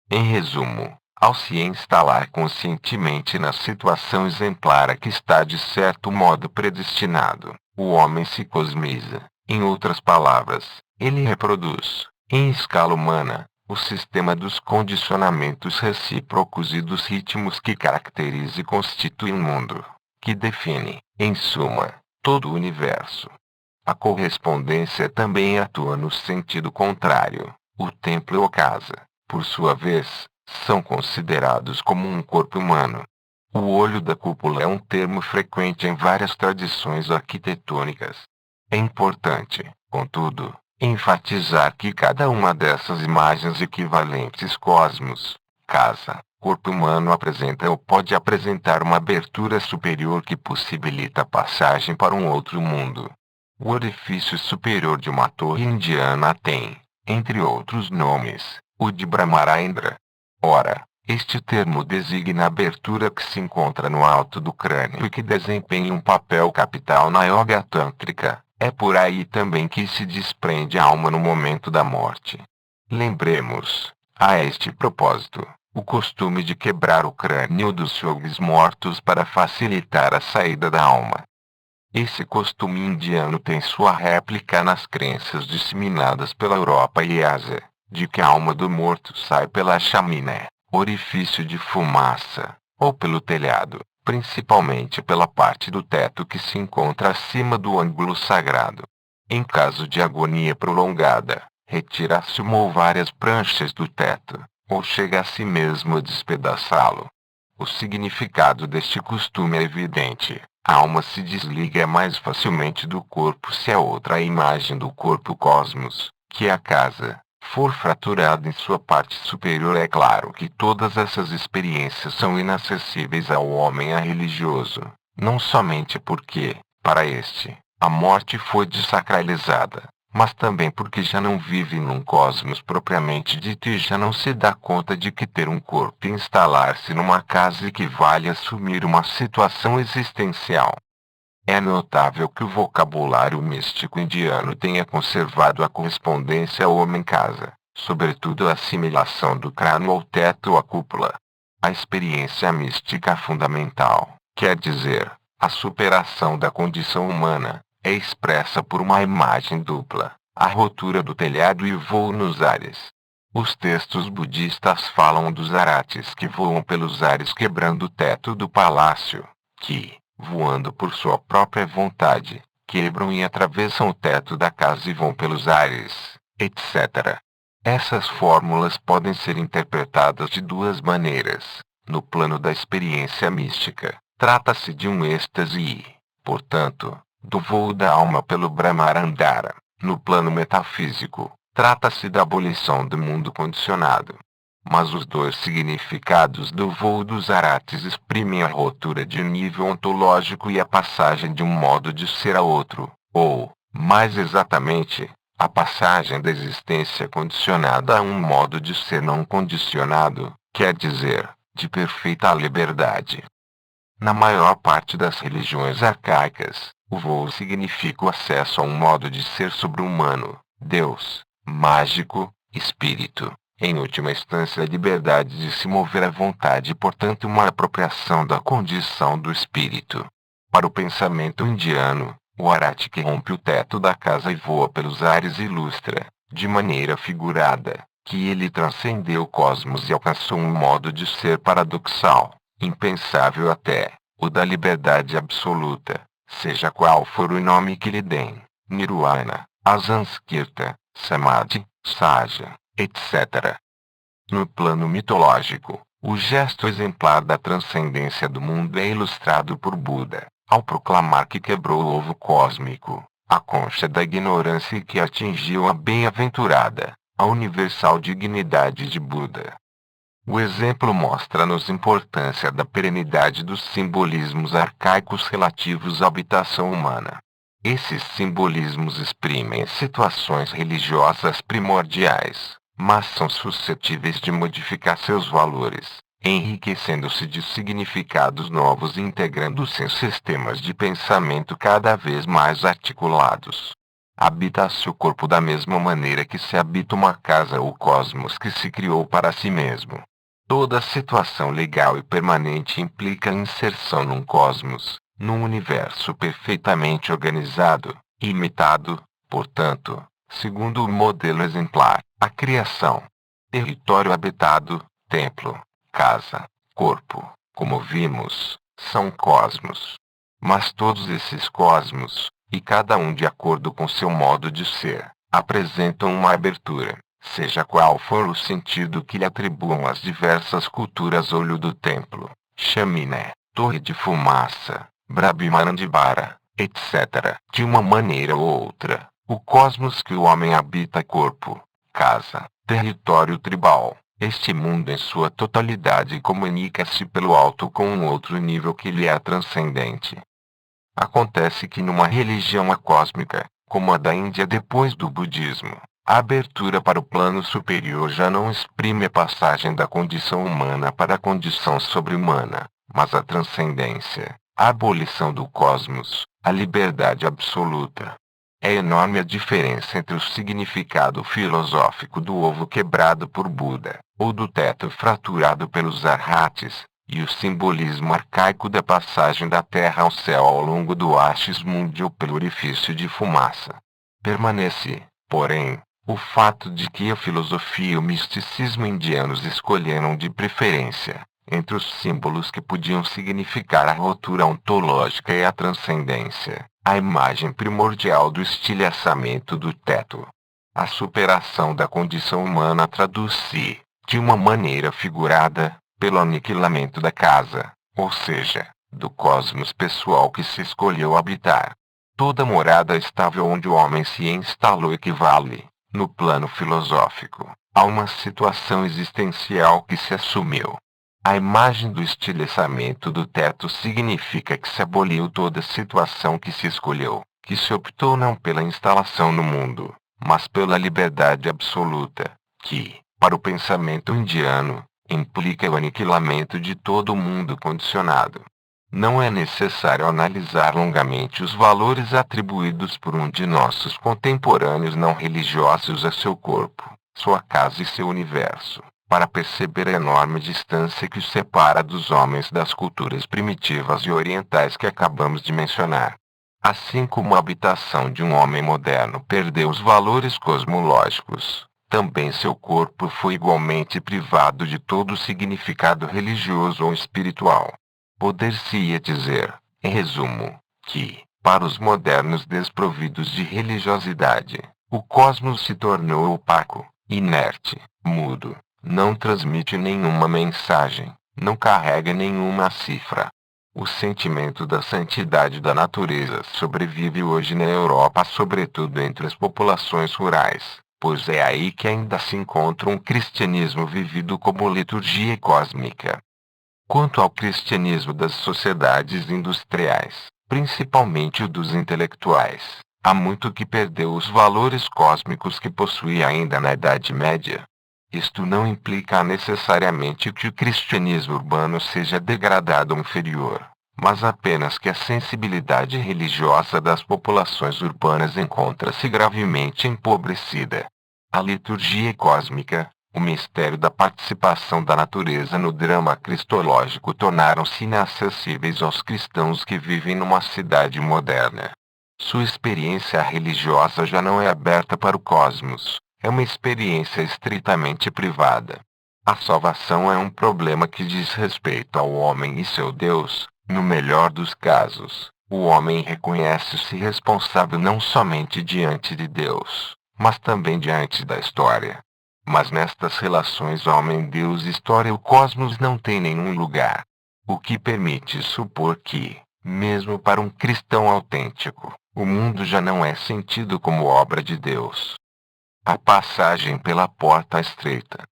Em resumo, ao se instalar conscientemente na situação exemplar a que está de certo modo predestinado, o homem se cosmiza. Em outras palavras, ele reproduz, em escala humana, o sistema dos condicionamentos recíprocos e dos ritmos que caracteriza e constitui o mundo, que define, em suma, todo o universo. A correspondência também atua no sentido contrário. O templo ou casa, por sua vez, são considerados como um corpo humano. O olho da cúpula é um termo frequente em várias tradições arquitetônicas. É importante, contudo, enfatizar que cada uma dessas imagens equivalentes cosmos, casa, corpo humano apresenta ou pode apresentar uma abertura superior que possibilita a passagem para um outro mundo. O orifício superior de uma torre indiana tem, entre outros nomes, o de Brahmarandra. Ora, este termo designa a abertura que se encontra no alto do crânio e que desempenha um papel capital na yoga tântrica. É por aí também que se desprende a alma no momento da morte. Lembremos, a este propósito, o costume de quebrar o crânio dos yogis mortos para facilitar a saída da alma. Esse costume indiano tem sua réplica nas crenças disseminadas pela Europa e Ásia, de que a alma do morto sai pela chaminé, orifício de fumaça, ou pelo telhado, principalmente pela parte do teto que se encontra acima do ângulo sagrado. Em caso de agonia prolongada, retira-se uma ou várias pranchas do teto, ou chega a si mesmo a despedaçá-lo. O significado deste costume é evidente. A alma se desliga mais facilmente do corpo se a outra imagem do corpo cosmos, que é a casa, for fraturada em sua parte superior. É claro que todas essas experiências são inacessíveis ao homem religioso, não somente porque, para este, a morte foi desacralizada, mas também porque já não vive num cosmos propriamente dito e já não se dá conta de que ter um corpo e instalar-se numa casa equivale a assumir uma situação existencial. É notável que o vocabulário místico indiano tenha conservado a correspondência ao homem-casa, sobretudo a assimilação do crânio ao teto ou à cúpula. A experiência mística fundamental, quer dizer, a superação da condição humana, é expressa por uma imagem dupla, a rotura do telhado e o voo nos ares. Os textos budistas falam dos arates que voam pelos ares quebrando o teto do palácio, que, voando por sua própria vontade, quebram e atravessam o teto da casa e vão pelos ares, etc. Essas fórmulas podem ser interpretadas de duas maneiras. No plano da experiência mística, trata-se de um êxtase e, portanto, do voo da alma pelo Brahmarandara. No plano metafísico, trata-se da abolição do mundo condicionado. Mas os dois significados do voo dos arates exprimem a ruptura de um nível ontológico e a passagem de um modo de ser a outro, ou, mais exatamente, a passagem da existência condicionada a um modo de ser não condicionado, quer dizer, de perfeita liberdade. Na maior parte das religiões arcaicas, o voo significa o acesso a um modo de ser sobre-humano, Deus, mágico, espírito, em última instância a liberdade de se mover à vontade e portanto uma apropriação da condição do espírito. Para o pensamento indiano, o arate que rompe o teto da casa e voa pelos ares ilustra, de maneira figurada, que ele transcendeu o cosmos e alcançou um modo de ser paradoxal, impensável até, o da liberdade absoluta, seja qual for o nome que lhe deem, Nirvana, Asanskrita, Samadhi, Saja, etc. No plano mitológico, o gesto exemplar da transcendência do mundo é ilustrado por Buda, ao proclamar que quebrou o ovo cósmico, a concha da ignorância e que atingiu a bem-aventurada, a universal dignidade de Buda. O exemplo mostra-nos a importância da perenidade dos simbolismos arcaicos relativos à habitação humana. Esses simbolismos exprimem situações religiosas primordiais, mas são suscetíveis de modificar seus valores, enriquecendo-se de significados novos e integrando-se em sistemas de pensamento cada vez mais articulados. Habita-se o corpo da mesma maneira que se habita uma casa ou cosmos que se criou para si mesmo. Toda situação legal e permanente implica a inserção num cosmos, num universo perfeitamente organizado, imitado, portanto, segundo o modelo exemplar, a criação. Território habitado, templo, casa, corpo, como vimos, são cosmos. Mas todos esses cosmos, e cada um de acordo com seu modo de ser, apresentam uma abertura, seja qual for o sentido que lhe atribuam as diversas culturas. Olho do templo, chaminé, torre de fumaça, Brahmarandibara, etc. De uma maneira ou outra, o cosmos que o homem habita é corpo, casa, território tribal. Este mundo em sua totalidade comunica-se pelo alto com um outro nível que lhe é transcendente. Acontece que numa religião acósmica, como a da Índia depois do budismo, a abertura para o plano superior já não exprime a passagem da condição humana para a condição sobre-humana, mas a transcendência, a abolição do cosmos, a liberdade absoluta. É enorme a diferença entre o significado filosófico do ovo quebrado por Buda, ou do teto fraturado pelos arhates, e o simbolismo arcaico da passagem da terra ao céu ao longo do Axis Mundi ou pelo orifício de fumaça. Permanece, porém, o fato de que a filosofia e o misticismo indianos escolheram de preferência, entre os símbolos que podiam significar a ruptura ontológica e a transcendência, a imagem primordial do estilhaçamento do teto. A superação da condição humana traduz-se, de uma maneira figurada, pelo aniquilamento da casa, ou seja, do cosmos pessoal que se escolheu habitar. Toda morada estável onde o homem se instalou equivale, no plano filosófico, a uma situação existencial que se assumiu. A imagem do estilhaçamento do teto significa que se aboliu toda situação que se escolheu, que se optou não pela instalação no mundo, mas pela liberdade absoluta, que, para o pensamento indiano, implica o aniquilamento de todo o mundo condicionado. Não é necessário analisar longamente os valores atribuídos por um de nossos contemporâneos não religiosos a seu corpo, sua casa e seu universo, para perceber a enorme distância que os separa dos homens das culturas primitivas e orientais que acabamos de mencionar. Assim como a habitação de um homem moderno perdeu os valores cosmológicos, também seu corpo foi igualmente privado de todo significado religioso ou espiritual. Poder-se-ia dizer, em resumo, que, para os modernos desprovidos de religiosidade, o cosmos se tornou opaco, inerte, mudo, não transmite nenhuma mensagem, não carrega nenhuma cifra. O sentimento da santidade da natureza sobrevive hoje na Europa, sobretudo entre as populações rurais, pois é aí que ainda se encontra um cristianismo vivido como liturgia cósmica. Quanto ao cristianismo das sociedades industriais, principalmente o dos intelectuais, há muito que perdeu os valores cósmicos que possuía ainda na Idade Média. Isto não implica necessariamente que o cristianismo urbano seja degradado ou inferior, mas apenas que a sensibilidade religiosa das populações urbanas encontra-se gravemente empobrecida. A liturgia cósmica, o mistério da participação da natureza no drama cristológico tornaram-se inacessíveis aos cristãos que vivem numa cidade moderna. Sua experiência religiosa já não é aberta para o cosmos, é uma experiência estritamente privada. A salvação é um problema que diz respeito ao homem e seu Deus. No melhor dos casos, o homem reconhece-se responsável não somente diante de Deus, mas também diante da história. Mas nestas relações homem-Deus, história e o cosmos não têm nenhum lugar. O que permite supor que, mesmo para um cristão autêntico, o mundo já não é sentido como obra de Deus. A passagem pela porta estreita.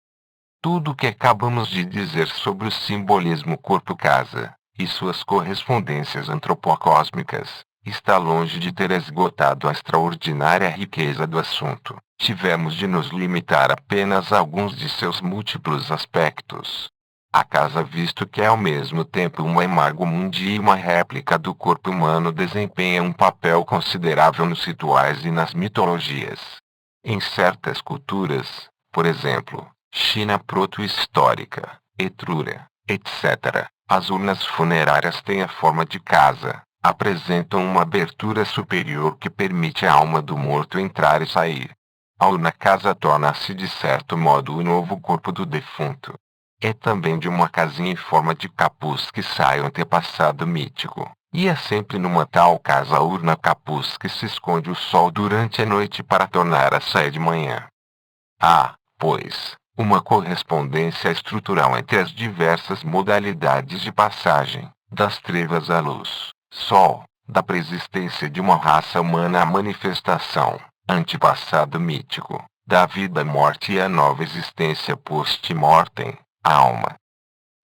Tudo o que acabamos de dizer sobre o simbolismo corpo-casa, e suas correspondências antropocósmicas, está longe de ter esgotado a extraordinária riqueza do assunto. Tivemos de nos limitar apenas a alguns de seus múltiplos aspectos. A casa, visto que é ao mesmo tempo uma imago mundi e uma réplica do corpo humano, desempenha um papel considerável nos rituais e nas mitologias. Em certas culturas, por exemplo, China proto-histórica, Etrúria, etc., as urnas funerárias têm a forma de casa, apresentam uma abertura superior que permite à alma do morto entrar e sair. A urna casa torna-se de certo modo o novo corpo do defunto. É também de uma casinha em forma de capuz que sai o antepassado mítico, e é sempre numa tal casa urna capuz que se esconde o sol durante a noite para tornar a sair de manhã. Há, pois, uma correspondência estrutural entre as diversas modalidades de passagem, das trevas à luz, sol, da preexistência de uma raça humana à manifestação, antepassado mítico, da vida à morte e à nova existência post-mortem, alma.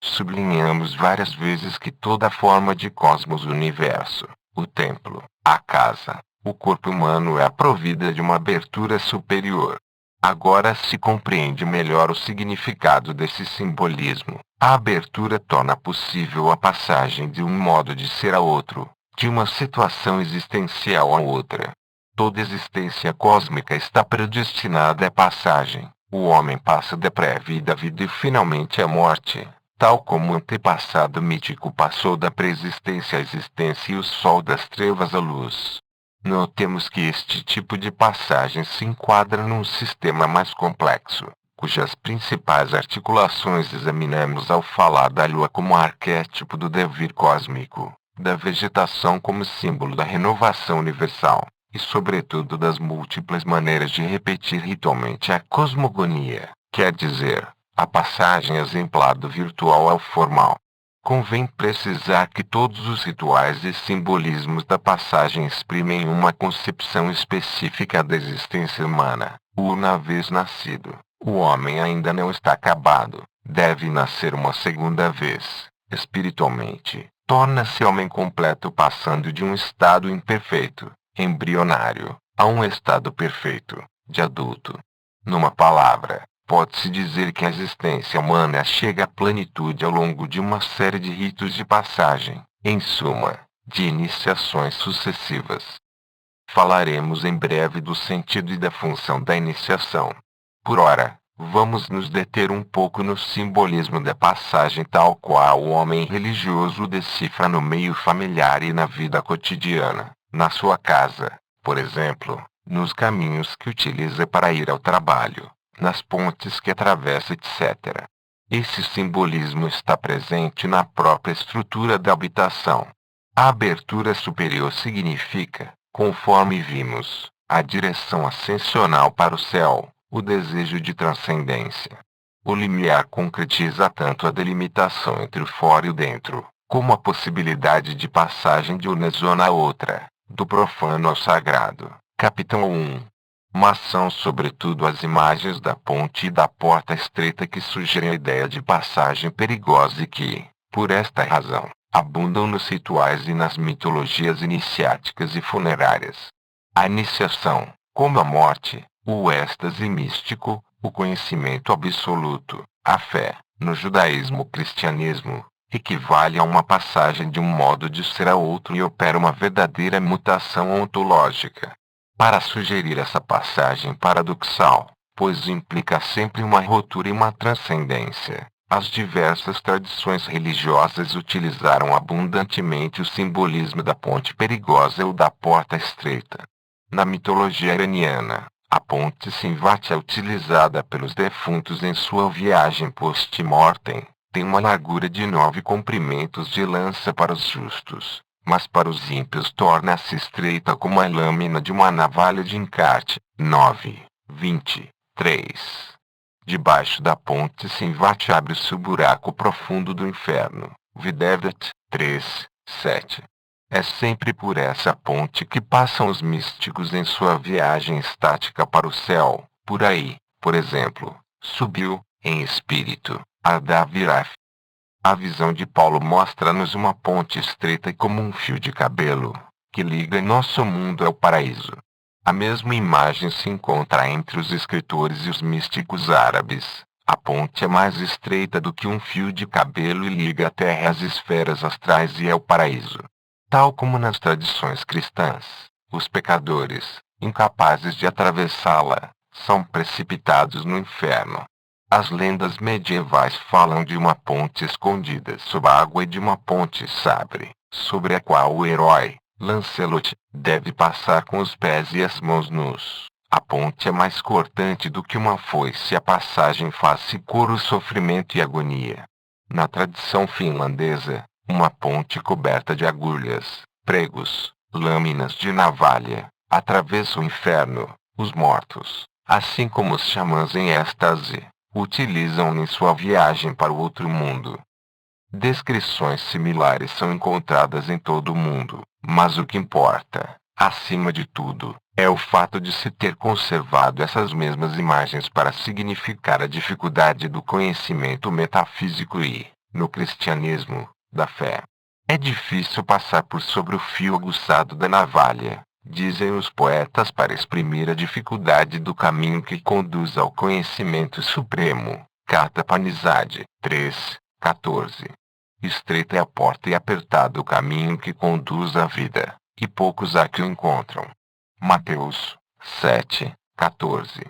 Sublinhamos várias vezes que toda forma de cosmos universo, o templo, a casa, o corpo humano é provida de uma abertura superior. Agora se compreende melhor o significado desse simbolismo. A abertura torna possível a passagem de um modo de ser a outro, de uma situação existencial a outra. Toda existência cósmica está predestinada à passagem. O homem passa da pré-vida à vida e finalmente à morte, tal como o antepassado mítico passou da pré-existência à existência e o sol das trevas à luz. Notemos que este tipo de passagem se enquadra num sistema mais complexo, cujas principais articulações examinamos ao falar da Lua como arquétipo do devir cósmico, da vegetação como símbolo da renovação universal, e sobretudo das múltiplas maneiras de repetir ritualmente a cosmogonia, quer dizer, a passagem exemplar do virtual ao formal. Convém precisar que todos os rituais e simbolismos da passagem exprimem uma concepção específica da existência humana. Uma vez nascido, o homem ainda não está acabado, deve nascer uma segunda vez, espiritualmente. Torna-se homem completo passando de um estado imperfeito, embrionário, a um estado perfeito, de adulto. Numa palavra, pode-se dizer que a existência humana chega à plenitude ao longo de uma série de ritos de passagem, em suma, de iniciações sucessivas. Falaremos em breve do sentido e da função da iniciação. Por ora, vamos nos deter um pouco no simbolismo da passagem tal qual o homem religioso o decifra no meio familiar e na vida cotidiana, na sua casa, por exemplo, nos caminhos que utiliza para ir ao trabalho, nas pontes que atravessa, etc. Esse simbolismo está presente na própria estrutura da habitação. A abertura superior significa, conforme vimos, a direção ascensional para o céu, o desejo de transcendência. O limiar concretiza tanto a delimitação entre o fora e o dentro, como a possibilidade de passagem de uma zona a outra, do profano ao sagrado. Capítulo 1. Mas são sobretudo as imagens da ponte e da porta estreita que sugerem a ideia de passagem perigosa e que, por esta razão, abundam nos rituais e nas mitologias iniciáticas e funerárias. A iniciação, como a morte, o êxtase místico, o conhecimento absoluto, a fé, no judaísmo ou cristianismo, equivale a uma passagem de um modo de ser a outro e opera uma verdadeira mutação ontológica. Para sugerir essa passagem paradoxal, pois implica sempre uma ruptura e uma transcendência, as diversas tradições religiosas utilizaram abundantemente o simbolismo da ponte perigosa ou da porta estreita. Na mitologia iraniana, a ponte Simvat é utilizada pelos defuntos em sua viagem post-mortem. Tem uma largura de 9 comprimentos de lança para os justos, mas para os ímpios torna-se estreita como a lâmina de uma navalha de encarte. 9:23. Debaixo da ponte Simvat abre-se o buraco profundo do inferno. Videvet 3:7. É sempre por essa ponte que passam os místicos em sua viagem estática para o céu. Por aí, por exemplo, subiu, em espírito, a Daviraf. A visão de Paulo mostra-nos uma ponte estreita como um fio de cabelo, que liga nosso mundo ao paraíso. A mesma imagem se encontra entre os escritores e os místicos árabes. A ponte é mais estreita do que um fio de cabelo e liga a terra às esferas astrais e ao paraíso. Tal como nas tradições cristãs, os pecadores, incapazes de atravessá-la, são precipitados no inferno. As lendas medievais falam de uma ponte escondida sob a água e de uma ponte sabre, sobre a qual o herói, Lancelot, deve passar com os pés e as mãos nus. A ponte é mais cortante do que uma foice e a passagem faz-se coro sofrimento e agonia. Na tradição finlandesa, uma ponte coberta de agulhas, pregos, lâminas de navalha, atravessa o inferno, os mortos, assim como os xamãs em êxtase, utilizam em sua viagem para o outro mundo. Descrições similares são encontradas em todo o mundo, mas o que importa, acima de tudo, é o fato de se ter conservado essas mesmas imagens para significar a dificuldade do conhecimento metafísico e, no cristianismo, da fé. É difícil passar por sobre o fio aguçado da navalha, dizem os poetas, para exprimir a dificuldade do caminho que conduz ao conhecimento supremo. Carta Panizade 3:14. Estreita é a porta e apertado o caminho que conduz à vida, e poucos há que o encontram. Mateus 7:14.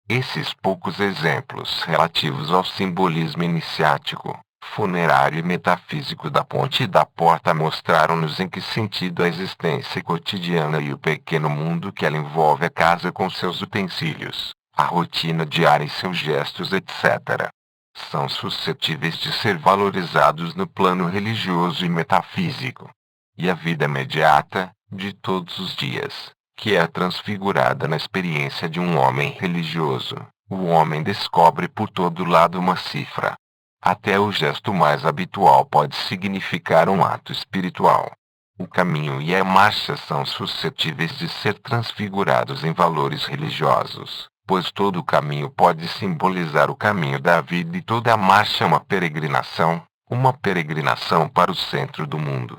Esses poucos exemplos relativos ao simbolismo iniciático, funerário e metafísico da ponte e da porta mostraram-nos em que sentido a existência cotidiana e o pequeno mundo que ela envolve, a casa com seus utensílios, a rotina diária e seus gestos, etc., são suscetíveis de ser valorizados no plano religioso e metafísico. E a vida imediata, de todos os dias, que é transfigurada na experiência de um homem religioso, o homem descobre por todo lado uma cifra. Até o gesto mais habitual pode significar um ato espiritual. O caminho e a marcha são suscetíveis de ser transfigurados em valores religiosos, pois todo o caminho pode simbolizar o caminho da vida e toda a marcha é uma peregrinação para o centro do mundo.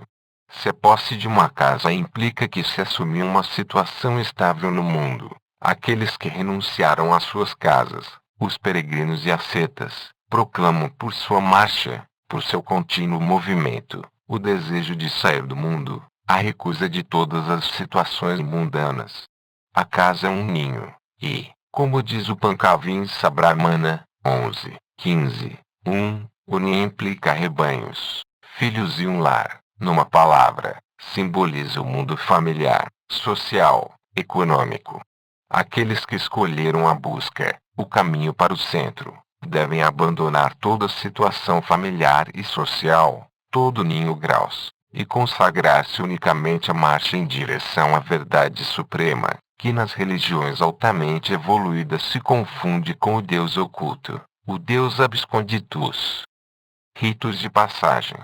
Se a posse de uma casa implica que se assumiu uma situação estável no mundo, aqueles que renunciaram às suas casas, os peregrinos e ascetas, proclamam por sua marcha, por seu contínuo movimento, o desejo de sair do mundo, a recusa de todas as situações mundanas. A casa é um ninho, e, como diz o Pankavamsa Brahmana 11:15, o ninho implica rebanhos, filhos e um lar. Numa palavra, simboliza o mundo familiar, social, econômico. Aqueles que escolheram a busca, o caminho para o centro, devem abandonar toda situação familiar e social, todo ninho graus, e consagrar-se unicamente à marcha em direção à verdade suprema, que nas religiões altamente evoluídas se confunde com o Deus oculto, o Deus absconditus. Ritos de passagem.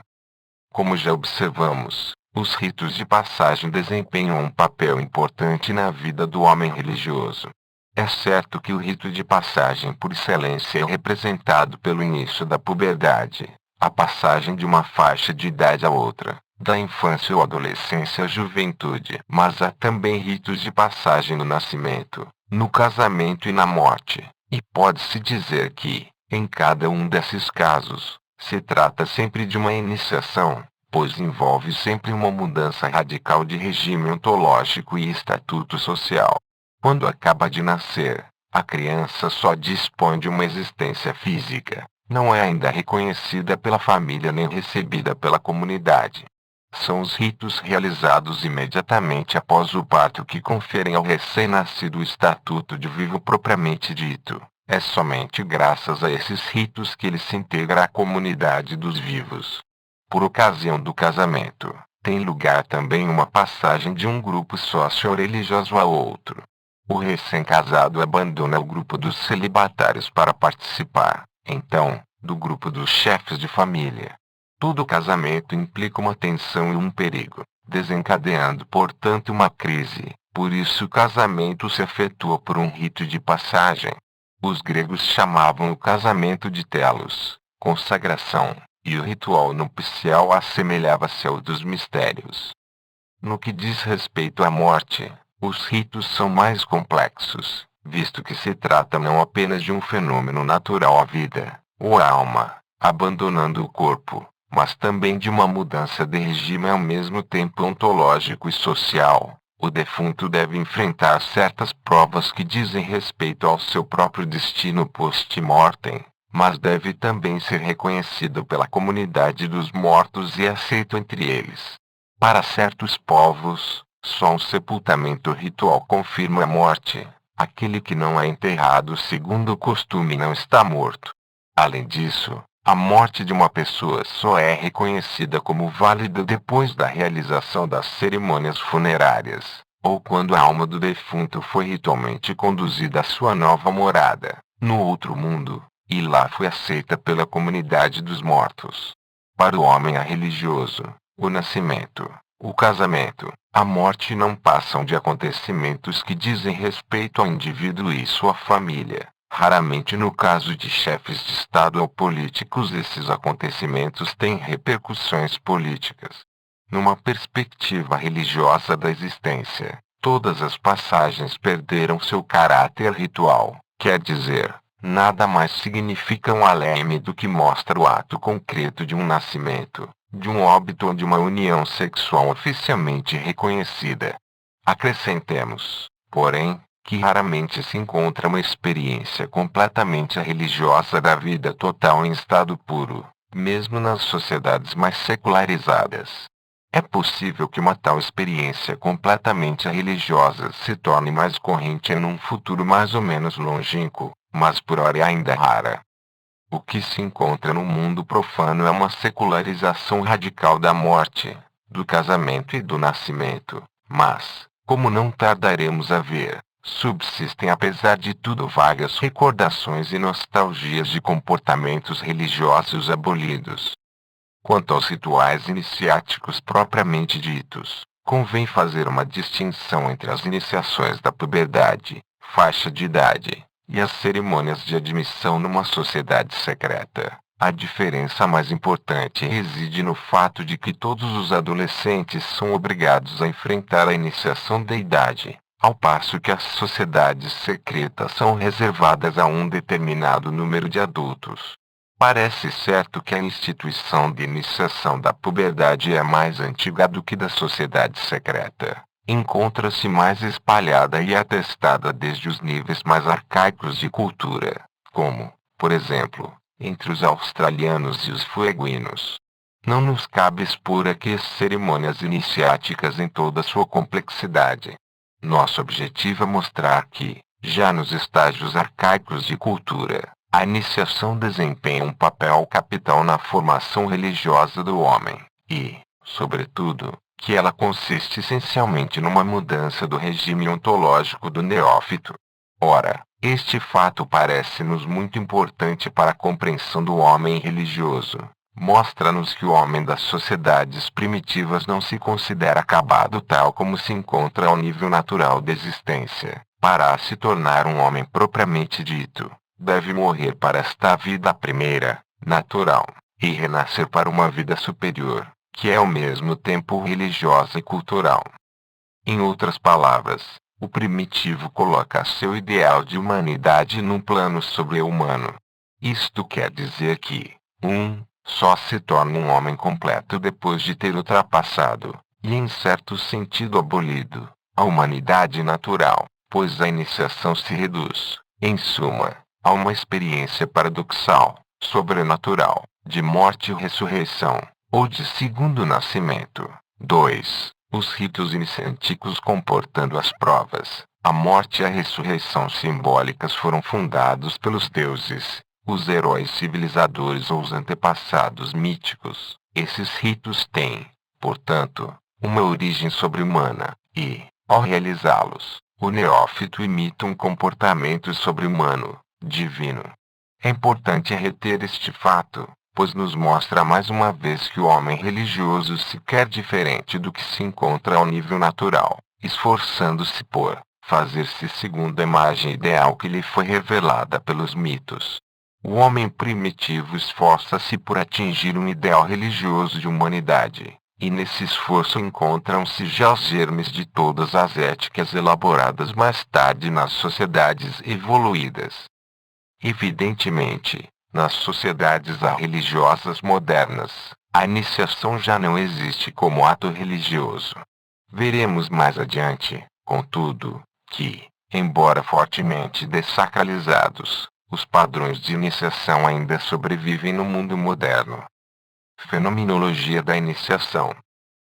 Como já observamos, os ritos de passagem desempenham um papel importante na vida do homem religioso. É certo que o rito de passagem por excelência é representado pelo início da puberdade, a passagem de uma faixa de idade a outra, da infância ou adolescência à juventude, mas há também ritos de passagem no nascimento, no casamento e na morte, e pode-se dizer que, em cada um desses casos, se trata sempre de uma iniciação, pois envolve sempre uma mudança radical de regime ontológico e estatuto social. Quando acaba de nascer, a criança só dispõe de uma existência física, não é ainda reconhecida pela família nem recebida pela comunidade. São os ritos realizados imediatamente após o parto que conferem ao recém-nascido o estatuto de vivo propriamente dito. É somente graças a esses ritos que ele se integra à comunidade dos vivos. Por ocasião do casamento, tem lugar também uma passagem de um grupo sócio-religioso a outro. O recém-casado abandona o grupo dos celibatários para participar, então, do grupo dos chefes de família. Todo casamento implica uma tensão e um perigo, desencadeando, portanto, uma crise. Por isso o casamento se efetua por um rito de passagem. Os gregos chamavam o casamento de telos, consagração, e o ritual nupcial assemelhava-se ao dos mistérios. No que diz respeito à morte, os ritos são mais complexos, visto que se trata não apenas de um fenômeno natural à vida, ou à alma, abandonando o corpo, mas também de uma mudança de regime ao mesmo tempo ontológico e social. O defunto deve enfrentar certas provas que dizem respeito ao seu próprio destino post-mortem, mas deve também ser reconhecido pela comunidade dos mortos e aceito entre eles. Para certos povos, só um sepultamento ritual confirma a morte. Aquele que não é enterrado segundo o costume não está morto. Além disso, a morte de uma pessoa só é reconhecida como válida depois da realização das cerimônias funerárias, ou quando a alma do defunto foi ritualmente conduzida à sua nova morada, no outro mundo, e lá foi aceita pela comunidade dos mortos. Para o homem religioso, o nascimento, o casamento, a morte não passam de acontecimentos que dizem respeito ao indivíduo e sua família, Raramente no caso de chefes de Estado ou políticos esses acontecimentos têm repercussões políticas. Numa perspectiva religiosa da existência, todas as passagens perderam seu caráter ritual, quer dizer, nada mais significam além do que mostra o ato concreto de um nascimento, de um óbito ou de uma união sexual oficialmente reconhecida. Acrescentemos, porém, que raramente se encontra uma experiência completamente religiosa da vida total em estado puro, mesmo nas sociedades mais secularizadas. É possível que uma tal experiência completamente religiosa se torne mais corrente em um futuro mais ou menos longínquo, mas por hora ainda rara. O que se encontra no mundo profano é uma secularização radical da morte, do casamento e do nascimento, mas, como não tardaremos a ver, subsistem apesar de tudo vagas recordações e nostalgias de comportamentos religiosos abolidos. Quanto aos rituais iniciáticos propriamente ditos, convém fazer uma distinção entre as iniciações da puberdade, faixa de idade, e as cerimônias de admissão numa sociedade secreta. A diferença mais importante reside no fato de que todos os adolescentes são obrigados a enfrentar a iniciação da idade, ao passo que as sociedades secretas são reservadas a um determinado número de adultos. Parece certo que a instituição de iniciação da puberdade é mais antiga do que da sociedade secreta. Encontra-se mais espalhada e atestada desde os níveis mais arcaicos de cultura, como, por exemplo, entre os australianos e os fueguinos. Não nos cabe expor aqui as cerimônias iniciáticas em toda sua complexidade. Nosso objetivo é mostrar que, já nos estágios arcaicos de cultura, a iniciação desempenha um papel capital na formação religiosa do homem, e, sobretudo, que ela consiste essencialmente numa mudança do regime ontológico do neófito. Ora, este fato parece-nos muito importante para a compreensão do homem religioso. Mostra-nos que o homem das sociedades primitivas não se considera acabado tal como se encontra ao nível natural da existência. Para se tornar um homem propriamente dito, deve morrer para esta vida primeira, natural, e renascer para uma vida superior, que é ao mesmo tempo religiosa e cultural. Em outras palavras, o primitivo coloca seu ideal de humanidade num plano sobre-humano. Isto quer dizer que, só se torna um homem completo depois de ter ultrapassado, e em certo sentido abolido, a humanidade natural, pois a iniciação se reduz, em suma, a uma experiência paradoxal, sobrenatural, de morte e ressurreição, ou de segundo nascimento. 2. Os ritos iniciáticos comportando as provas, a morte e a ressurreição simbólicas foram fundados pelos deuses, os heróis civilizadores ou os antepassados míticos. Esses ritos têm, portanto, uma origem sobre-humana, e, ao realizá-los, o neófito imita um comportamento sobre-humano, divino. É importante reter este fato, pois nos mostra mais uma vez que o homem religioso se quer diferente do que se encontra ao nível natural, esforçando-se por fazer-se segundo a imagem ideal que lhe foi revelada pelos mitos. O homem primitivo esforça-se por atingir um ideal religioso de humanidade, e nesse esforço encontram-se já os germes de todas as éticas elaboradas mais tarde nas sociedades evoluídas. Evidentemente, nas sociedades religiosas modernas, a iniciação já não existe como ato religioso. Veremos mais adiante, contudo, que, embora fortemente dessacralizados, os padrões de iniciação ainda sobrevivem no mundo moderno. Fenomenologia da iniciação.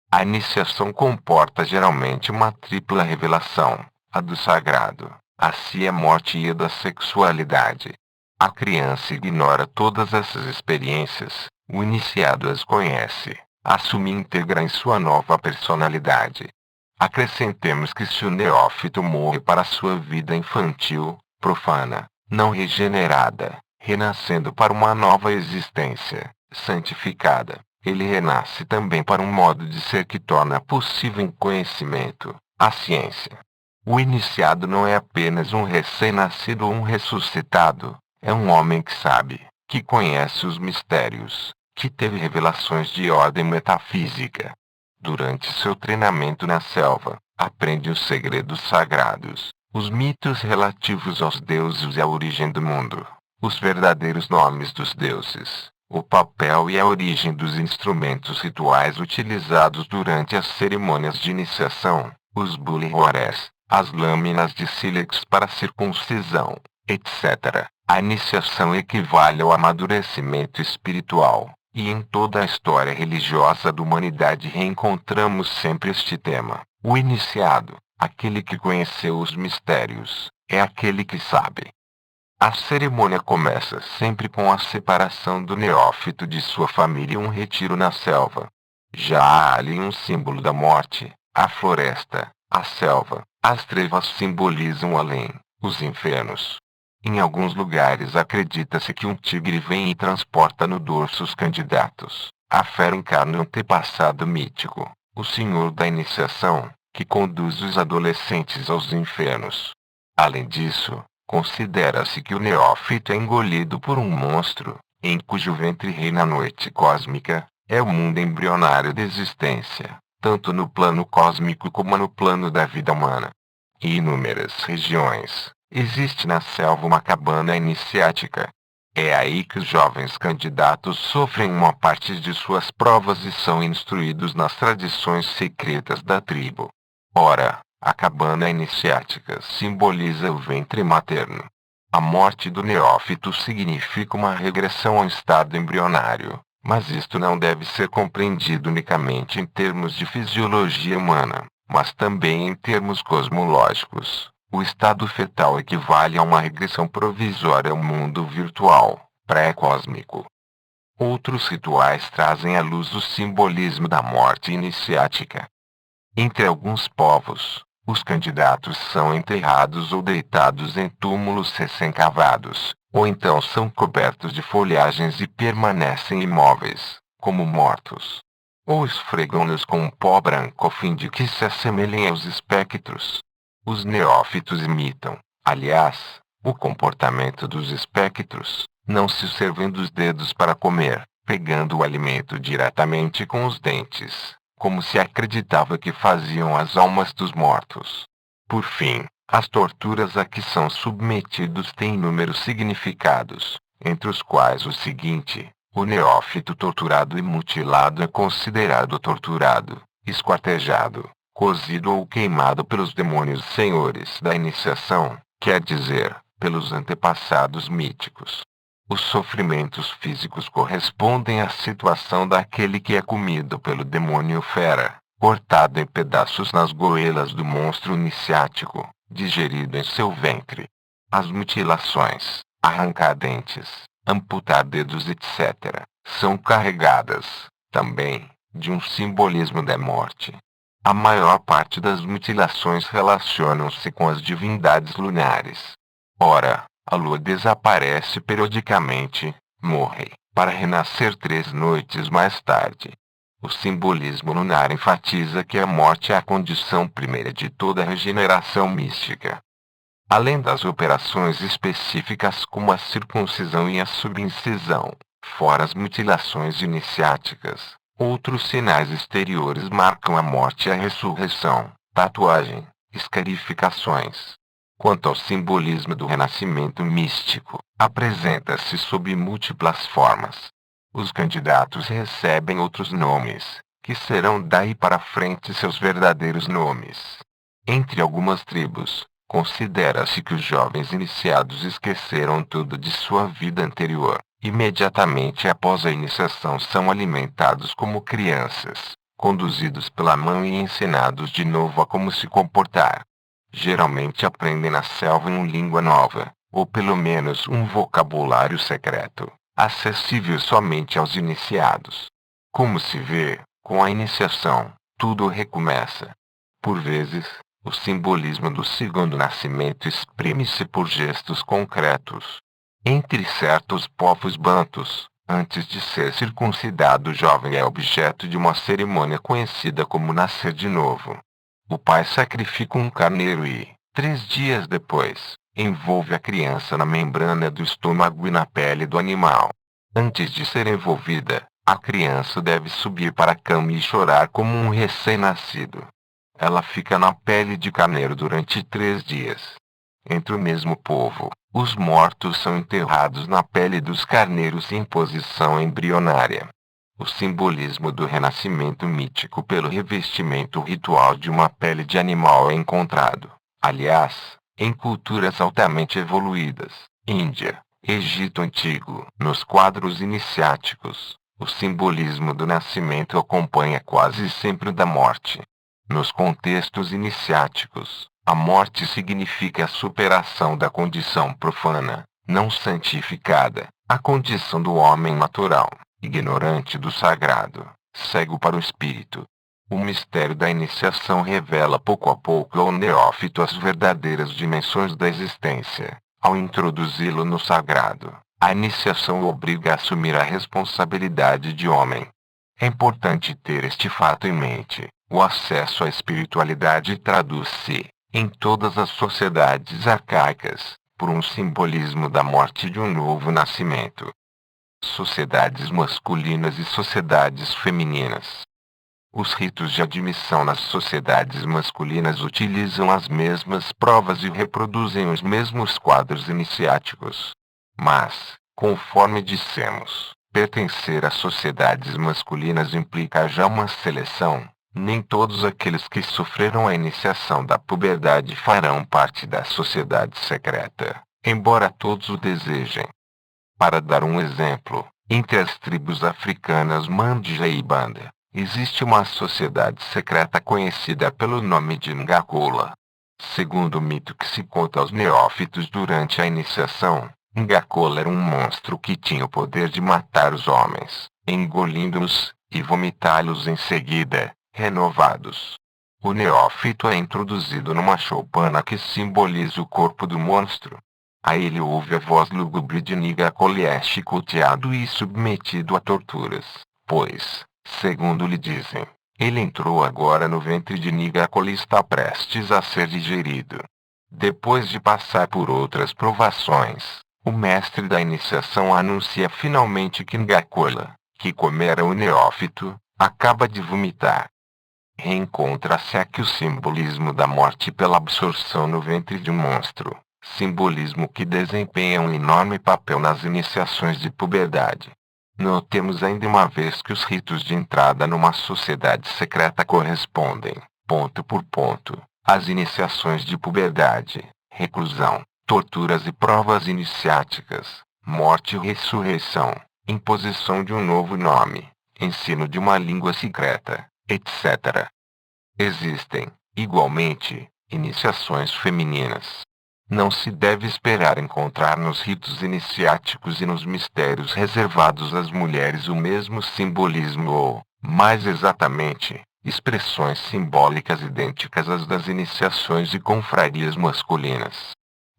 A iniciação comporta geralmente uma tripla revelação, a do sagrado, a si a morte e a da sexualidade. A criança ignora todas essas experiências, o iniciado as conhece, assume íntegra em sua nova personalidade. Acrescentemos que se o neófito morre para sua vida infantil, profana, não regenerada, renascendo para uma nova existência, santificada, ele renasce também para um modo de ser que torna possível um conhecimento, a ciência. O iniciado não é apenas um recém-nascido ou um ressuscitado, é um homem que sabe, que conhece os mistérios, que teve revelações de ordem metafísica. Durante seu treinamento na selva, aprende os segredos sagrados, os mitos relativos aos deuses e à origem do mundo, os verdadeiros nomes dos deuses, o papel e a origem dos instrumentos rituais utilizados durante as cerimônias de iniciação, os bulihores, as lâminas de sílex para circuncisão, etc. A iniciação equivale ao amadurecimento espiritual, e em toda a história religiosa da humanidade reencontramos sempre este tema. O iniciado, aquele que conheceu os mistérios, é aquele que sabe. A cerimônia começa sempre com a separação do neófito de sua família e um retiro na selva. Já há ali um símbolo da morte, a floresta, a selva. As trevas simbolizam além, os infernos. Em alguns lugares acredita-se que um tigre vem e transporta no dorso os candidatos. A fera encarna um antepassado mítico, o senhor da iniciação, que conduz os adolescentes aos infernos. Além disso, considera-se que o neófito é engolido por um monstro, em cujo ventre reina a noite cósmica, é o mundo embrionário da existência, tanto no plano cósmico como no plano da vida humana. Em inúmeras regiões, existe na selva uma cabana iniciática. É aí que os jovens candidatos sofrem uma parte de suas provas e são instruídos nas tradições secretas da tribo. Ora, a cabana iniciática simboliza o ventre materno. A morte do neófito significa uma regressão ao estado embrionário, mas isto não deve ser compreendido unicamente em termos de fisiologia humana, mas também em termos cosmológicos. O estado fetal equivale a uma regressão provisória ao mundo virtual, pré-cósmico. Outros rituais trazem à luz o simbolismo da morte iniciática. Entre alguns povos, os candidatos são enterrados ou deitados em túmulos recém-cavados, ou então são cobertos de folhagens e permanecem imóveis, como mortos. Ou esfregam-nos com um pó branco a fim de que se assemelhem aos espectros. Os neófitos imitam, aliás, o comportamento dos espectros, não se servem dos dedos para comer, pegando o alimento diretamente com os dentes, como se acreditava que faziam as almas dos mortos. Por fim, as torturas a que são submetidos têm inúmeros significados, entre os quais o seguinte: o neófito torturado e mutilado é considerado torturado, esquartejado, cozido ou queimado pelos demônios senhores da iniciação, quer dizer, pelos antepassados míticos. Os sofrimentos físicos correspondem à situação daquele que é comido pelo demônio fera, cortado em pedaços nas goelas do monstro iniciático, digerido em seu ventre. As mutilações, arrancar dentes, amputar dedos, etc., são carregadas, também, de um simbolismo da morte. A maior parte das mutilações relacionam-se com as divindades lunares. Ora, a lua desaparece periodicamente, morre, para renascer 3 noites mais tarde. O simbolismo lunar enfatiza que a morte é a condição primeira de toda regeneração mística. Além das operações específicas como a circuncisão e a subincisão, fora as mutilações iniciáticas, outros sinais exteriores marcam a morte e a ressurreição: tatuagem, escarificações. Quanto ao simbolismo do renascimento místico, apresenta-se sob múltiplas formas. Os candidatos recebem outros nomes, que serão daí para frente seus verdadeiros nomes. Entre algumas tribos, considera-se que os jovens iniciados esqueceram tudo de sua vida anterior. Imediatamente após a iniciação são alimentados como crianças, conduzidos pela mão e ensinados de novo a como se comportar. Geralmente aprendem na selva uma língua nova, ou pelo menos um vocabulário secreto, acessível somente aos iniciados. Como se vê, com a iniciação, tudo recomeça. Por vezes, o simbolismo do segundo nascimento exprime-se por gestos concretos. Entre certos povos bantus, antes de ser circuncidado, o jovem é objeto de uma cerimônia conhecida como nascer de novo. O pai sacrifica um carneiro e, 3 dias depois, envolve a criança na membrana do estômago e na pele do animal. Antes de ser envolvida, a criança deve subir para a cama e chorar como um recém-nascido. Ela fica na pele de carneiro durante 3 dias. Entre o mesmo povo, os mortos são enterrados na pele dos carneiros em posição embrionária. O simbolismo do renascimento mítico pelo revestimento ritual de uma pele de animal é encontrado, aliás, em culturas altamente evoluídas, Índia, Egito Antigo. Nos quadros iniciáticos, o simbolismo do nascimento acompanha quase sempre o da morte. Nos contextos iniciáticos, a morte significa a superação da condição profana, não santificada, a condição do homem natural, ignorante do sagrado, cego para o espírito. O mistério da iniciação revela pouco a pouco ao neófito as verdadeiras dimensões da existência. Ao introduzi-lo no sagrado, a iniciação o obriga a assumir a responsabilidade de homem. É importante ter este fato em mente. O acesso à espiritualidade traduz-se, em todas as sociedades arcaicas, por um simbolismo da morte de um novo nascimento. Sociedades masculinas e sociedades femininas. Os ritos de admissão nas sociedades masculinas utilizam as mesmas provas e reproduzem os mesmos quadros iniciáticos. Mas, conforme dissemos, pertencer às sociedades masculinas implica já uma seleção. Nem todos aqueles que sofreram a iniciação da puberdade farão parte da sociedade secreta, embora todos o desejem. Para dar um exemplo, entre as tribos africanas Mandja e Banda, existe uma sociedade secreta conhecida pelo nome de Ngakola. Segundo o mito que se conta aos neófitos durante a iniciação, Ngakola era um monstro que tinha o poder de matar os homens, engolindo-os e vomitá-los em seguida, renovados. O neófito é introduzido numa choupana que simboliza o corpo do monstro. A ele ouve a voz lúgubre de Ngakola e é chicoteado e submetido a torturas, pois, segundo lhe dizem, ele entrou agora no ventre de Ngakola e está prestes a ser digerido. Depois de passar por outras provações, o mestre da iniciação anuncia finalmente que Ngakola, que comera o neófito, acaba de vomitar. Reencontra-se aqui o simbolismo da morte pela absorção no ventre de um monstro, simbolismo que desempenha um enorme papel nas iniciações de puberdade. Notemos ainda uma vez que os ritos de entrada numa sociedade secreta correspondem, ponto por ponto, às iniciações de puberdade, reclusão, torturas e provas iniciáticas, morte e ressurreição, imposição de um novo nome, ensino de uma língua secreta, etc. Existem, igualmente, iniciações femininas. Não se deve esperar encontrar nos ritos iniciáticos e nos mistérios reservados às mulheres o mesmo simbolismo ou, mais exatamente, expressões simbólicas idênticas às das iniciações e confrarias masculinas.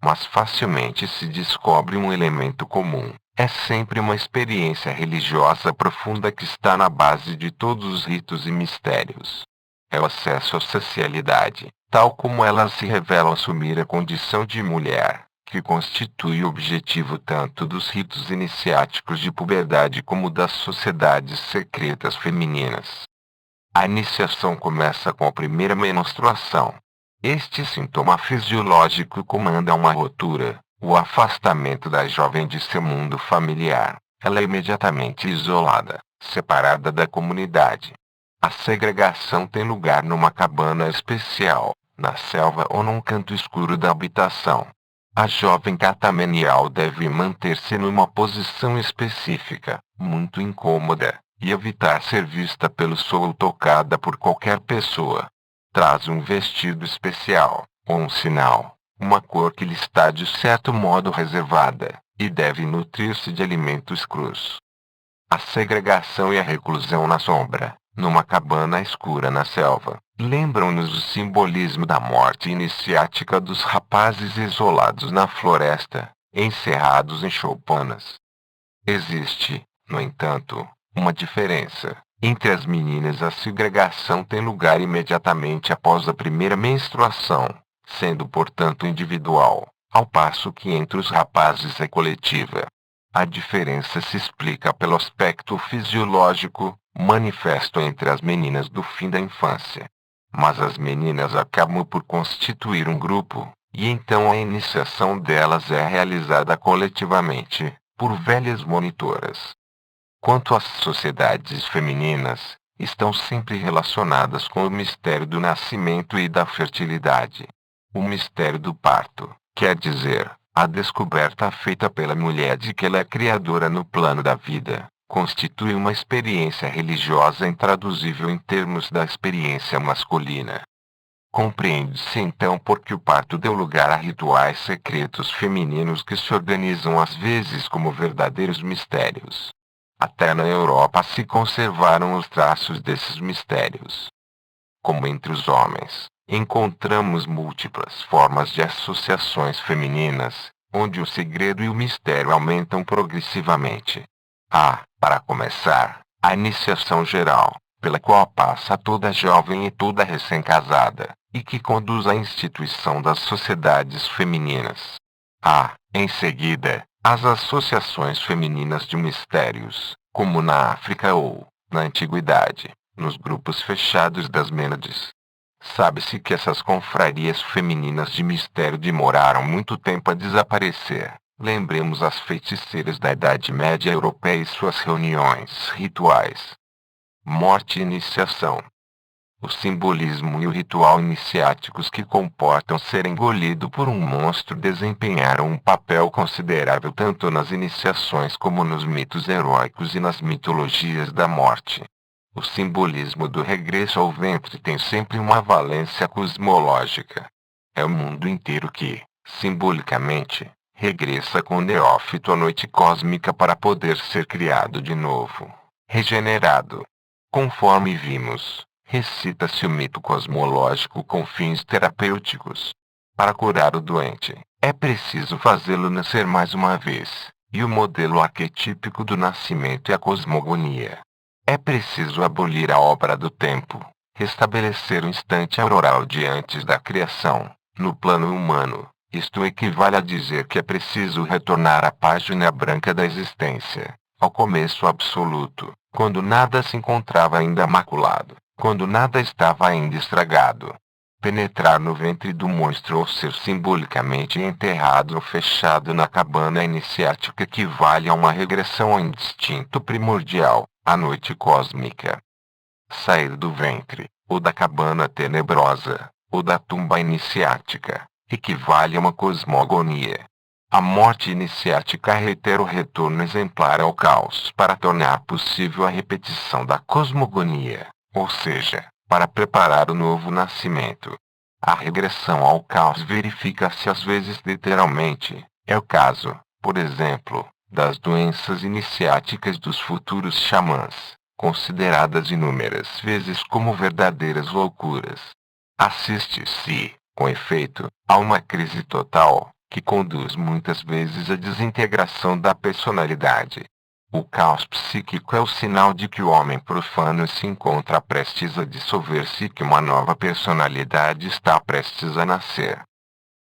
Mas facilmente se descobre um elemento comum. É sempre uma experiência religiosa profunda que está na base de todos os ritos e mistérios. É o acesso à socialidade, tal como ela se revela ao assumir a condição de mulher, que constitui o objetivo tanto dos ritos iniciáticos de puberdade como das sociedades secretas femininas. A iniciação começa com a primeira menstruação. Este sintoma fisiológico comanda uma ruptura, o afastamento da jovem de seu mundo familiar. Ela é imediatamente isolada, separada da comunidade. A segregação tem lugar numa cabana especial, na selva ou num canto escuro da habitação. A jovem catamenial deve manter-se numa posição específica, muito incômoda, e evitar ser vista pelo sol ou tocada por qualquer pessoa. Traz um vestido especial, ou um sinal, uma cor que lhe está de certo modo reservada, e deve nutrir-se de alimentos crus. A segregação e a reclusão na sombra, numa cabana escura na selva, lembram-nos o simbolismo da morte iniciática dos rapazes isolados na floresta, encerrados em choupanas. Existe, no entanto, uma diferença. Entre as meninas a segregação tem lugar imediatamente após a primeira menstruação, sendo portanto individual, ao passo que entre os rapazes é coletiva. A diferença se explica pelo aspecto fisiológico, manifesto entre as meninas do fim da infância. Mas as meninas acabam por constituir um grupo, e então a iniciação delas é realizada coletivamente, por velhas monitoras. Quanto às sociedades femininas, estão sempre relacionadas com o mistério do nascimento e da fertilidade. O mistério do parto, quer dizer, a descoberta feita pela mulher de que ela é criadora no plano da vida, constitui uma experiência religiosa intraduzível em termos da experiência masculina. Compreende-se então por que o parto deu lugar a rituais secretos femininos que se organizam às vezes como verdadeiros mistérios. Até na Europa se conservaram os traços desses mistérios. Como entre os homens, encontramos múltiplas formas de associações femininas, onde o segredo e o mistério aumentam progressivamente. Há, para começar, a iniciação geral, pela qual passa toda jovem e toda recém-casada, e que conduz à instituição das sociedades femininas. Há, em seguida, as associações femininas de mistérios, como na África ou, na Antiguidade, nos grupos fechados das Mênades. Sabe-se que essas confrarias femininas de mistério demoraram muito tempo a desaparecer. Lembremos as feiticeiras da Idade Média Europeia e suas reuniões rituais. Morte e iniciação. O simbolismo e o ritual iniciáticos que comportam ser engolido por um monstro desempenharam um papel considerável tanto nas iniciações como nos mitos heróicos e nas mitologias da morte. O simbolismo do regresso ao ventre tem sempre uma valência cosmológica. É o mundo inteiro que, simbolicamente, regressa com o neófito à noite cósmica para poder ser criado de novo, regenerado. Conforme vimos, recita-se o mito cosmológico com fins terapêuticos. Para curar o doente, é preciso fazê-lo nascer mais uma vez, e o modelo arquetípico do nascimento é a cosmogonia. É preciso abolir a obra do tempo, restabelecer o instante auroral de antes da criação, no plano humano. Isto equivale a dizer que é preciso retornar à página branca da existência, ao começo absoluto, quando nada se encontrava ainda maculado, quando nada estava ainda estragado. Penetrar no ventre do monstro ou ser simbolicamente enterrado ou fechado na cabana iniciática equivale a uma regressão ao instinto primordial, à noite cósmica. Sair do ventre, ou da cabana tenebrosa, ou da tumba iniciática, equivale a uma cosmogonia. A morte iniciática reitera o retorno exemplar ao caos para tornar possível a repetição da cosmogonia, ou seja, para preparar o novo nascimento. A regressão ao caos verifica-se às vezes literalmente. É o caso, por exemplo, das doenças iniciáticas dos futuros xamãs, consideradas inúmeras vezes como verdadeiras loucuras. Assiste-se, com efeito, a uma crise total, que conduz muitas vezes à desintegração da personalidade. O caos psíquico é o sinal de que o homem profano se encontra prestes a dissolver-se e que uma nova personalidade está prestes a nascer.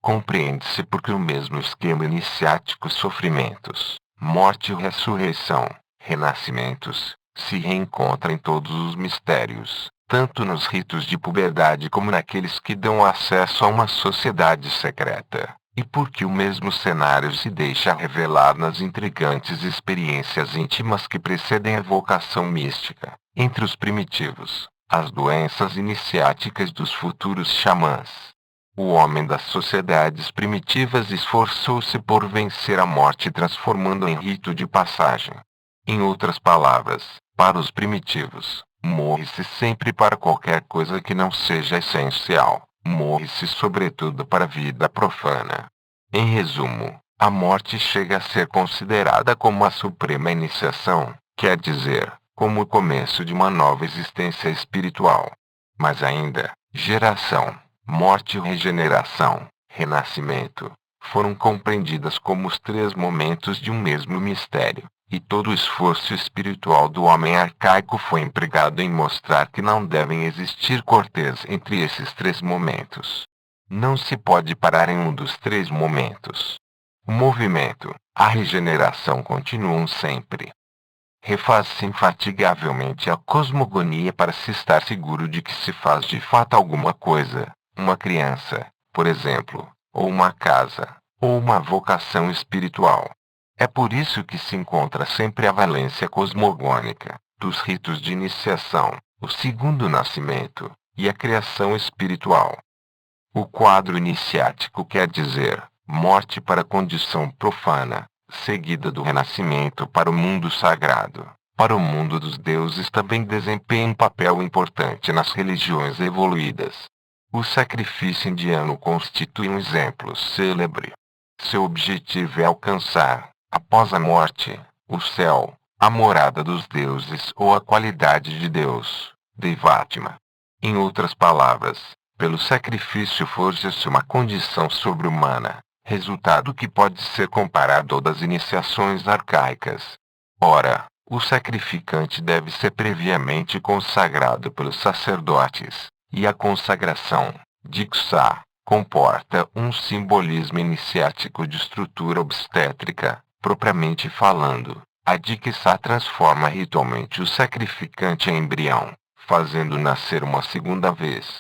Compreende-se porque o mesmo esquema iniciático sofrimentos, morte e ressurreição, renascimentos, se reencontra em todos os mistérios, tanto nos ritos de puberdade como naqueles que dão acesso a uma sociedade secreta. E porque o mesmo cenário se deixa revelar nas intrigantes experiências íntimas que precedem a vocação mística. Entre os primitivos, as doenças iniciáticas dos futuros xamãs. O homem das sociedades primitivas esforçou-se por vencer a morte transformando em rito de passagem. Em outras palavras, para os primitivos, morre-se sempre para qualquer coisa que não seja essencial. Morre-se sobretudo para a vida profana. Em resumo, a morte chega a ser considerada como a suprema iniciação, quer dizer, como o começo de uma nova existência espiritual. Mas ainda, geração, morte e regeneração, renascimento, foram compreendidas como os três momentos de um mesmo mistério. E todo o esforço espiritual do homem arcaico foi empregado em mostrar que não devem existir cortes entre esses três momentos. Não se pode parar em um dos três momentos. O movimento, a regeneração continuam sempre. Refaz-se infatigavelmente a cosmogonia para se estar seguro de que se faz de fato alguma coisa, uma criança, por exemplo, ou uma casa, ou uma vocação espiritual. É por isso que se encontra sempre a valência cosmogônica, dos ritos de iniciação, o segundo nascimento, e a criação espiritual. O quadro iniciático quer dizer morte para a condição profana, seguida do renascimento para o mundo sagrado. Para o mundo dos deuses também desempenha um papel importante nas religiões evoluídas. O sacrifício indiano constitui um exemplo célebre. Seu objetivo é alcançar, após a morte, o céu, a morada dos deuses ou a qualidade de Deus, Devatma. Em outras palavras, pelo sacrifício forja-se uma condição sobre-humana, resultado que pode ser comparado ao das iniciações arcaicas. Ora, o sacrificante deve ser previamente consagrado pelos sacerdotes, e a consagração, Diksha, comporta um simbolismo iniciático de estrutura obstétrica, propriamente falando. A Diksha transforma ritualmente o sacrificante em embrião, fazendo nascer uma segunda vez.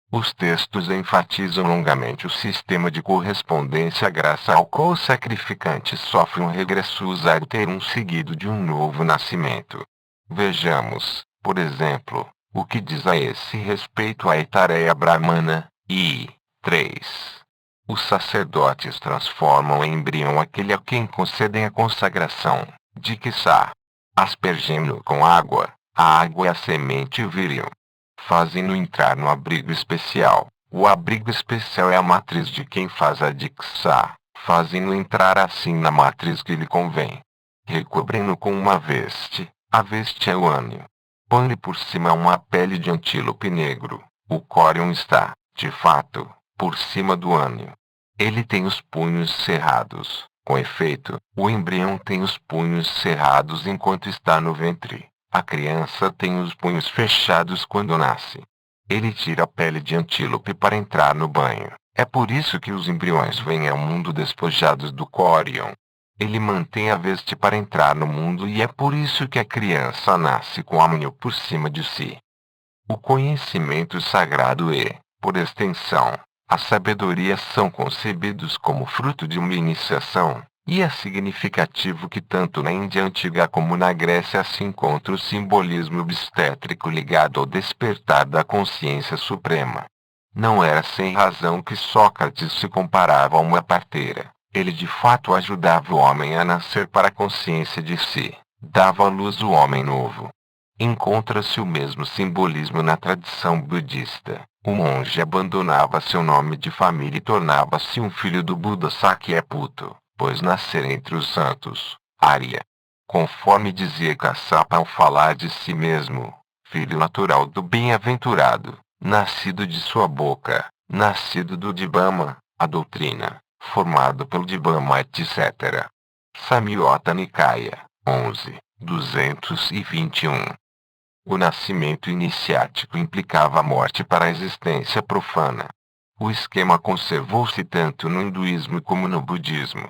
Os textos enfatizam longamente o sistema de correspondência graças ao qual o sacrificante sofre um regresso usar ter um seguido de um novo nascimento. Vejamos, por exemplo, o que diz a esse respeito a Aitareya Brahmana, e 3. Os sacerdotes transformam em embrião aquele a quem concedem a consagração, Diksha, aspergem-no com água, a água é a semente víril. Fazem-no entrar no abrigo especial. O abrigo especial é a matriz de quem faz a Diksha. Fazem-no entrar assim na matriz que lhe convém. Recobrem-no com uma veste. A veste é o ânio. Põe-lhe por cima uma pele de antílope negro. O córion está, de fato, por cima do ânio. Ele tem os punhos cerrados. Com efeito, o embrião tem os punhos cerrados enquanto está no ventre. A criança tem os punhos fechados quando nasce. Ele tira a pele de antílope para entrar no banho. É por isso que os embriões vêm ao mundo despojados do córion. Ele mantém a veste para entrar no mundo e é por isso que a criança nasce com ânio por cima de si. O conhecimento sagrado e, por extensão, a sabedoria são concebidos como fruto de uma iniciação. E é significativo que tanto na Índia antiga como na Grécia se encontra o simbolismo obstétrico ligado ao despertar da consciência suprema. Não era sem razão que Sócrates se comparava a uma parteira. Ele de fato ajudava o homem a nascer para a consciência de si, dava à luz o homem novo. Encontra-se o mesmo simbolismo na tradição budista. O monge abandonava seu nome de família e tornava-se um filho do Buda Sakyaputta, pois nascer entre os santos, Arya. Conforme dizia Kassapa ao falar de si mesmo, filho natural do bem-aventurado, nascido de sua boca, nascido do Dibama, a doutrina, formado pelo Dibama etc. Samyutta Nikaya, 11, 221. O nascimento iniciático implicava a morte para a existência profana. O esquema conservou-se tanto no hinduísmo como no budismo.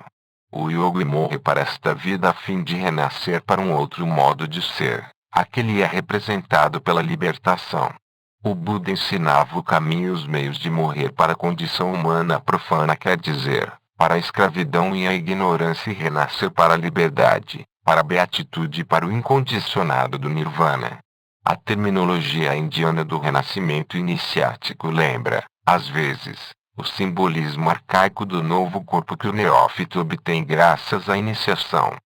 O yogi morre para esta vida a fim de renascer para um outro modo de ser. Aquele é representado pela libertação. O Buda ensinava o caminho e os meios de morrer para a condição humana profana, quer dizer, para a escravidão e a ignorância, e renascer para a liberdade, para a beatitude e para o incondicionado do nirvana. A terminologia indiana do renascimento iniciático lembra, às vezes, o simbolismo arcaico do novo corpo que o neófito obtém graças à iniciação.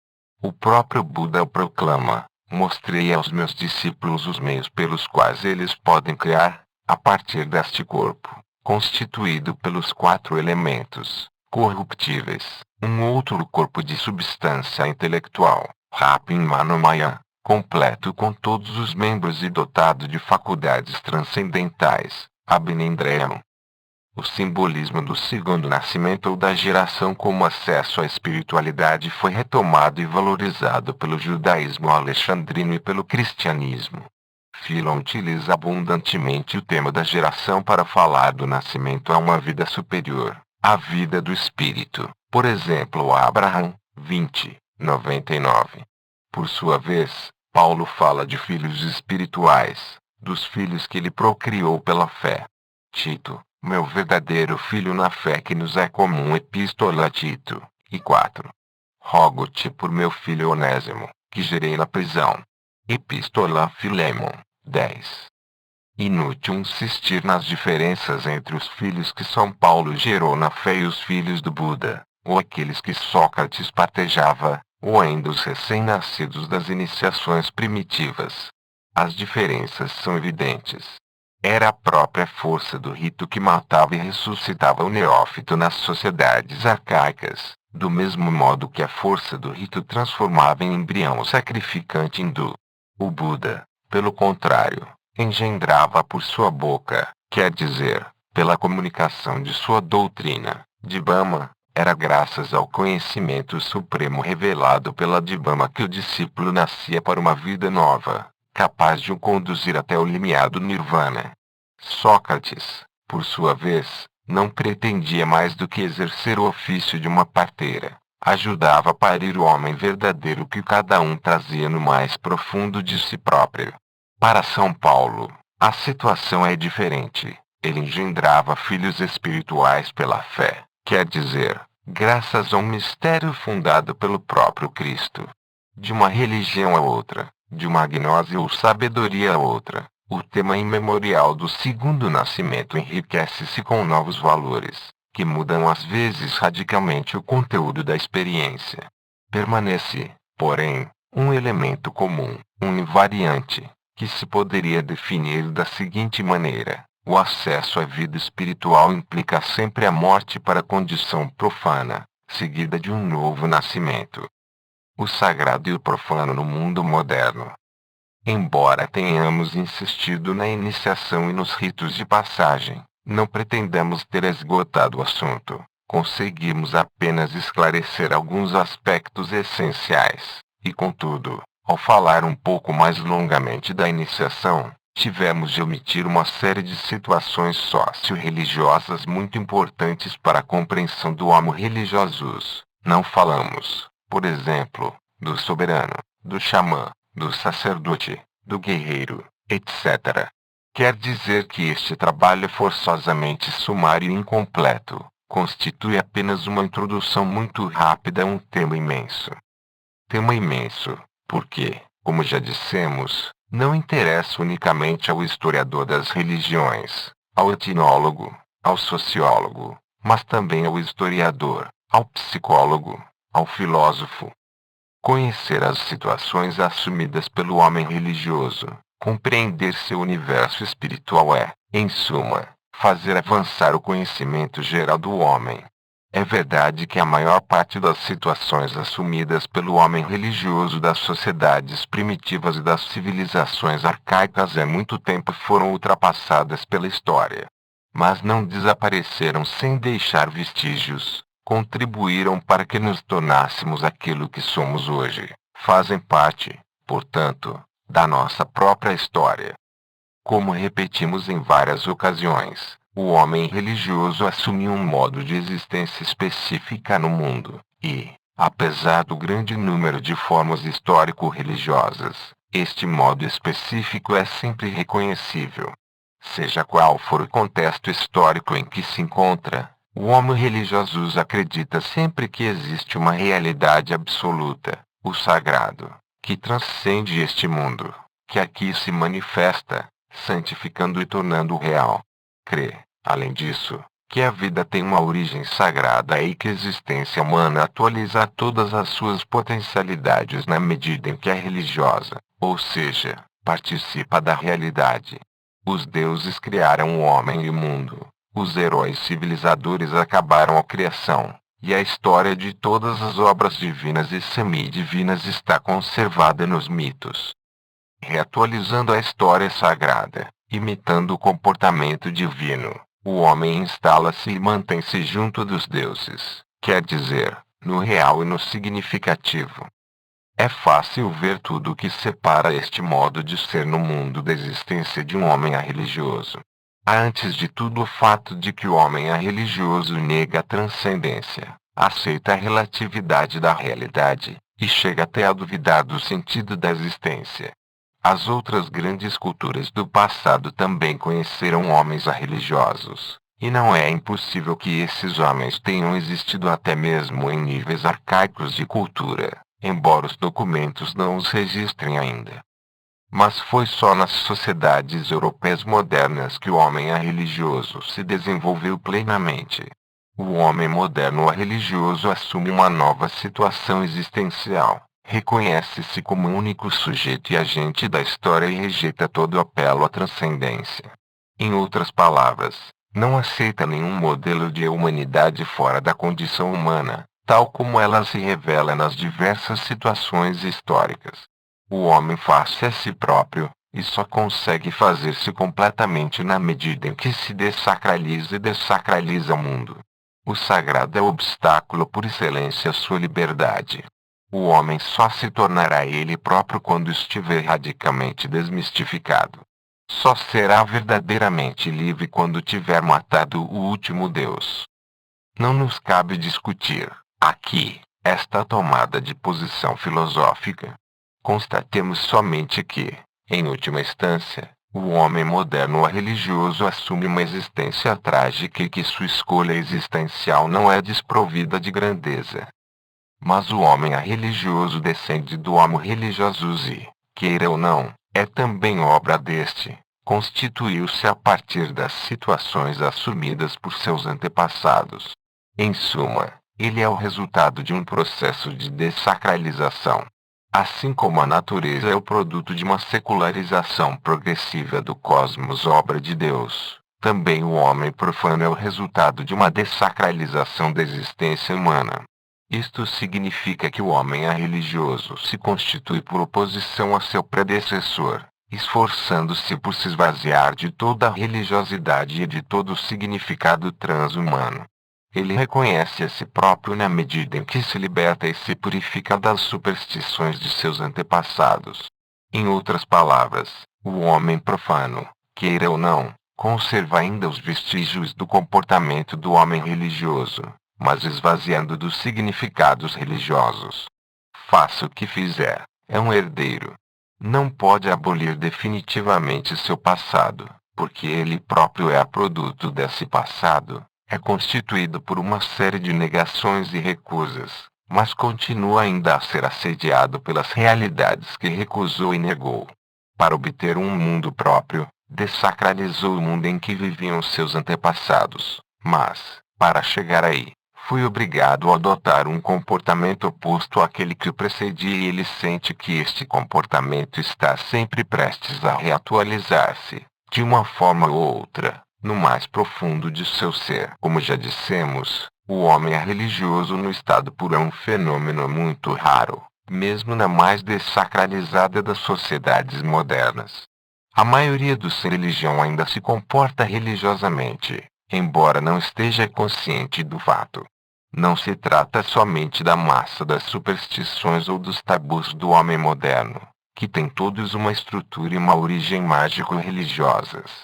O próprio Buda o proclama: mostrei aos meus discípulos os meios pelos quais eles podem criar, a partir deste corpo, constituído pelos 4 elementos corruptíveis, um outro corpo de substância intelectual, Rapin Manomaya, completo com todos os membros e dotado de faculdades transcendentais, Abhinendreyam. O simbolismo do segundo nascimento ou da geração como acesso à espiritualidade foi retomado e valorizado pelo judaísmo alexandrino e pelo cristianismo. Philon utiliza abundantemente o tema da geração para falar do nascimento a uma vida superior, a vida do espírito. Por exemplo, Abraham, 20:99. Por sua vez, Paulo fala de filhos espirituais, dos filhos que ele procriou pela fé. Tito, meu verdadeiro filho na fé que nos é comum. Epístola a Tito, e 4. Rogo-te por meu filho Onésimo, que gerei na prisão. Epístola a Filemon, 10. Inútil insistir nas diferenças entre os filhos que São Paulo gerou na fé e os filhos do Buda, ou aqueles que Sócrates partejava, ou ainda os recém-nascidos das iniciações primitivas. As diferenças são evidentes. Era a própria força do rito que matava e ressuscitava o neófito nas sociedades arcaicas, do mesmo modo que a força do rito transformava em embrião o sacrificante hindu. O Buda, pelo contrário, engendrava por sua boca, quer dizer, pela comunicação de sua doutrina, Dibama. Era graças ao conhecimento supremo revelado pela Dibama que o discípulo nascia para uma vida nova, capaz de o conduzir até o limiar do Nirvana. Sócrates, por sua vez, não pretendia mais do que exercer o ofício de uma parteira. Ajudava a parir o homem verdadeiro que cada um trazia no mais profundo de si próprio. Para São Paulo, a situação é diferente. Ele engendrava filhos espirituais pela fé, quer dizer, graças a um mistério fundado pelo próprio Cristo. De uma religião a outra, de uma gnose ou sabedoria a outra, o tema imemorial do segundo nascimento enriquece-se com novos valores, que mudam às vezes radicalmente o conteúdo da experiência. Permanece, porém, um elemento comum, um invariante, que se poderia definir da seguinte maneira: o acesso à vida espiritual implica sempre a morte para a condição profana, seguida de um novo nascimento. O sagrado e o profano no mundo moderno. Embora tenhamos insistido na iniciação e nos ritos de passagem, não pretendamos ter esgotado o assunto. Conseguimos apenas esclarecer alguns aspectos essenciais, e contudo, ao falar um pouco mais longamente da iniciação, tivemos de omitir uma série de situações socio-religiosas muito importantes para a compreensão do homo religiosus. Não falamos, por exemplo, do soberano, do xamã, do sacerdote, do guerreiro, etc. Quer dizer que este trabalho forçosamente sumário e incompleto constitui apenas uma introdução muito rápida a um tema imenso. Tema imenso, porque, como já dissemos, não interessa unicamente ao historiador das religiões, ao etnólogo, ao sociólogo, mas também ao historiador, ao psicólogo, ao filósofo. Conhecer as situações assumidas pelo homem religioso, compreender seu universo espiritual é, em suma, fazer avançar o conhecimento geral do homem. É verdade que a maior parte das situações assumidas pelo homem religioso das sociedades primitivas e das civilizações arcaicas há muito tempo foram ultrapassadas pela história. Mas não desapareceram sem deixar vestígios. Contribuíram para que nos tornássemos aquilo que somos hoje. Fazem parte, portanto, da nossa própria história. Como repetimos em várias ocasiões, o homem religioso assumiu um modo de existência específica no mundo, e, apesar do grande número de formas histórico-religiosas, este modo específico é sempre reconhecível. Seja qual for o contexto histórico em que se encontra, o homo religiosus acredita sempre que existe uma realidade absoluta, o sagrado, que transcende este mundo, que aqui se manifesta, santificando e tornando real. Crê, além disso, que a vida tem uma origem sagrada e que a existência humana atualiza todas as suas potencialidades na medida em que é religiosa, ou seja, participa da realidade. Os deuses criaram o homem e o mundo. Os heróis civilizadores acabaram a criação, e a história de todas as obras divinas e semidivinas está conservada nos mitos. Reatualizando a história sagrada, imitando o comportamento divino, o homem instala-se e mantém-se junto dos deuses, quer dizer, no real e no significativo. É fácil ver tudo o que separa este modo de ser no mundo da existência de um homem religioso. Há antes de tudo o fato de que o homem religioso nega a transcendência, aceita a relatividade da realidade, e chega até a duvidar do sentido da existência. As outras grandes culturas do passado também conheceram homens religiosos, e não é impossível que esses homens tenham existido até mesmo em níveis arcaicos de cultura, embora os documentos não os registrem ainda. Mas foi só nas sociedades europeias modernas que o homem religioso se desenvolveu plenamente. O homem moderno religioso assume uma nova situação existencial, reconhece-se como único sujeito e agente da história e rejeita todo apelo à transcendência. Em outras palavras, não aceita nenhum modelo de humanidade fora da condição humana, tal como ela se revela nas diversas situações históricas. O homem faz-se a si próprio, e só consegue fazer-se completamente na medida em que se dessacraliza e dessacraliza o mundo. O sagrado é o obstáculo por excelência à sua liberdade. O homem só se tornará ele próprio quando estiver radicalmente desmistificado. Só será verdadeiramente livre quando tiver matado o último Deus. Não nos cabe discutir, aqui, esta tomada de posição filosófica. Constatemos somente que, em última instância, o homem moderno religioso assume uma existência trágica e que sua escolha existencial não é desprovida de grandeza. Mas o homem religioso descende do homo religiosus e, queira ou não, é também obra deste. Constituiu-se a partir das situações assumidas por seus antepassados. Em suma, ele é o resultado de um processo de dessacralização. Assim como a natureza é o produto de uma secularização progressiva do cosmos, obra de Deus, também o homem profano é o resultado de uma dessacralização da existência humana. Isto significa que o homem religioso se constitui por oposição a seu predecessor, esforçando-se por se esvaziar de toda a religiosidade e de todo o significado transhumano. Ele reconhece a si próprio na medida em que se liberta e se purifica das superstições de seus antepassados. Em outras palavras, o homem profano, queira ou não, conserva ainda os vestígios do comportamento do homem religioso, mas esvaziando dos significados religiosos. Faça o que fizer, é um herdeiro. Não pode abolir definitivamente seu passado, porque ele próprio é produto desse passado. É constituído por uma série de negações e recusas, mas continua ainda a ser assediado pelas realidades que recusou e negou. Para obter um mundo próprio, dessacralizou o mundo em que viviam seus antepassados, mas, para chegar aí, foi obrigado a adotar um comportamento oposto àquele que o precedia e ele sente que este comportamento está sempre prestes a reatualizar-se, de uma forma ou outra, no mais profundo de seu ser. Como já dissemos, o homem religioso no estado puro é um fenômeno muito raro, mesmo na mais dessacralizada das sociedades modernas. A maioria dos sem religião ainda se comporta religiosamente, embora não esteja consciente do fato. Não se trata somente da massa das superstições ou dos tabus do homem moderno, que têm todos uma estrutura e uma origem mágico-religiosas.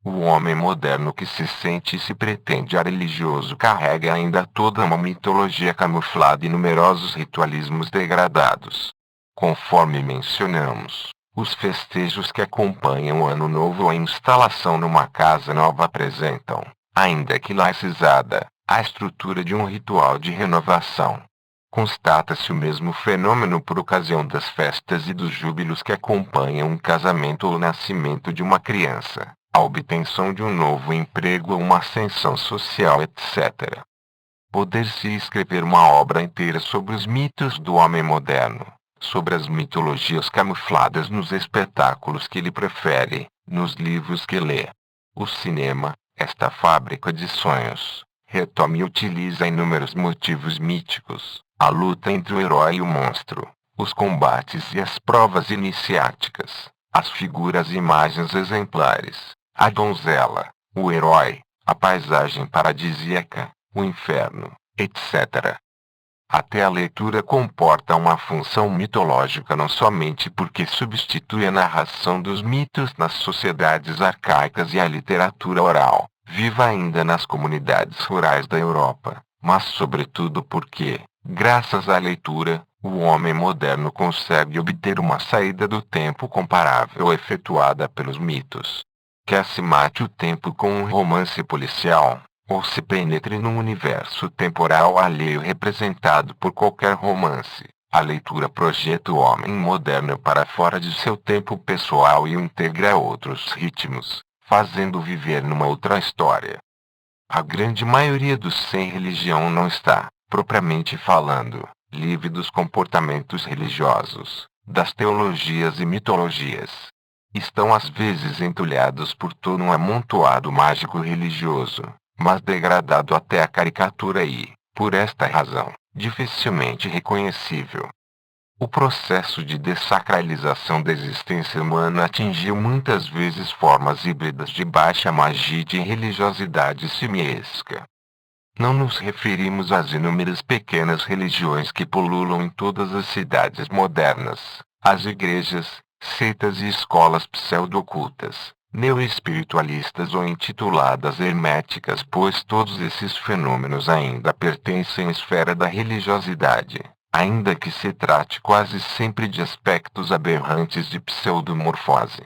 O homem moderno que se sente e se pretende religioso carrega ainda toda uma mitologia camuflada e numerosos ritualismos degradados. Conforme mencionamos, os festejos que acompanham o Ano Novo ou a instalação numa casa nova apresentam, ainda que laicizada, a estrutura de um ritual de renovação. Constata-se o mesmo fenômeno por ocasião das festas e dos júbilos que acompanham um casamento ou o nascimento de uma criança, a obtenção de um novo emprego ou uma ascensão social, etc. Poder-se escrever uma obra inteira sobre os mitos do homem moderno, sobre as mitologias camufladas nos espetáculos que ele prefere, nos livros que lê. O cinema, esta fábrica de sonhos, retoma e utiliza inúmeros motivos míticos, a luta entre o herói e o monstro, os combates e as provas iniciáticas, as figuras e imagens exemplares, a donzela, o herói, a paisagem paradisíaca, o inferno, etc. Até a leitura comporta uma função mitológica não somente porque substitui a narração dos mitos nas sociedades arcaicas e a literatura oral, viva ainda nas comunidades rurais da Europa, mas sobretudo porque, graças à leitura, o homem moderno consegue obter uma saída do tempo comparável efetuada pelos mitos. Quer se mate o tempo com um romance policial, ou se penetre num universo temporal alheio representado por qualquer romance, a leitura projeta o homem moderno para fora de seu tempo pessoal e o integra a outros ritmos, fazendo viver numa outra história. A grande maioria dos sem religião não está, propriamente falando, livre dos comportamentos religiosos, das teologias e mitologias. Estão às vezes entulhados por todo um amontoado mágico religioso, mas degradado até a caricatura e, por esta razão, dificilmente reconhecível. O processo de dessacralização da existência humana atingiu muitas vezes formas híbridas de baixa magia e de religiosidade simiesca. Não nos referimos às inúmeras pequenas religiões que pululam em todas as cidades modernas, às igrejas, seitas e escolas pseudo-ocultas, neo-espiritualistas ou intituladas herméticas, pois todos esses fenômenos ainda pertencem à esfera da religiosidade, ainda que se trate quase sempre de aspectos aberrantes de pseudomorfose.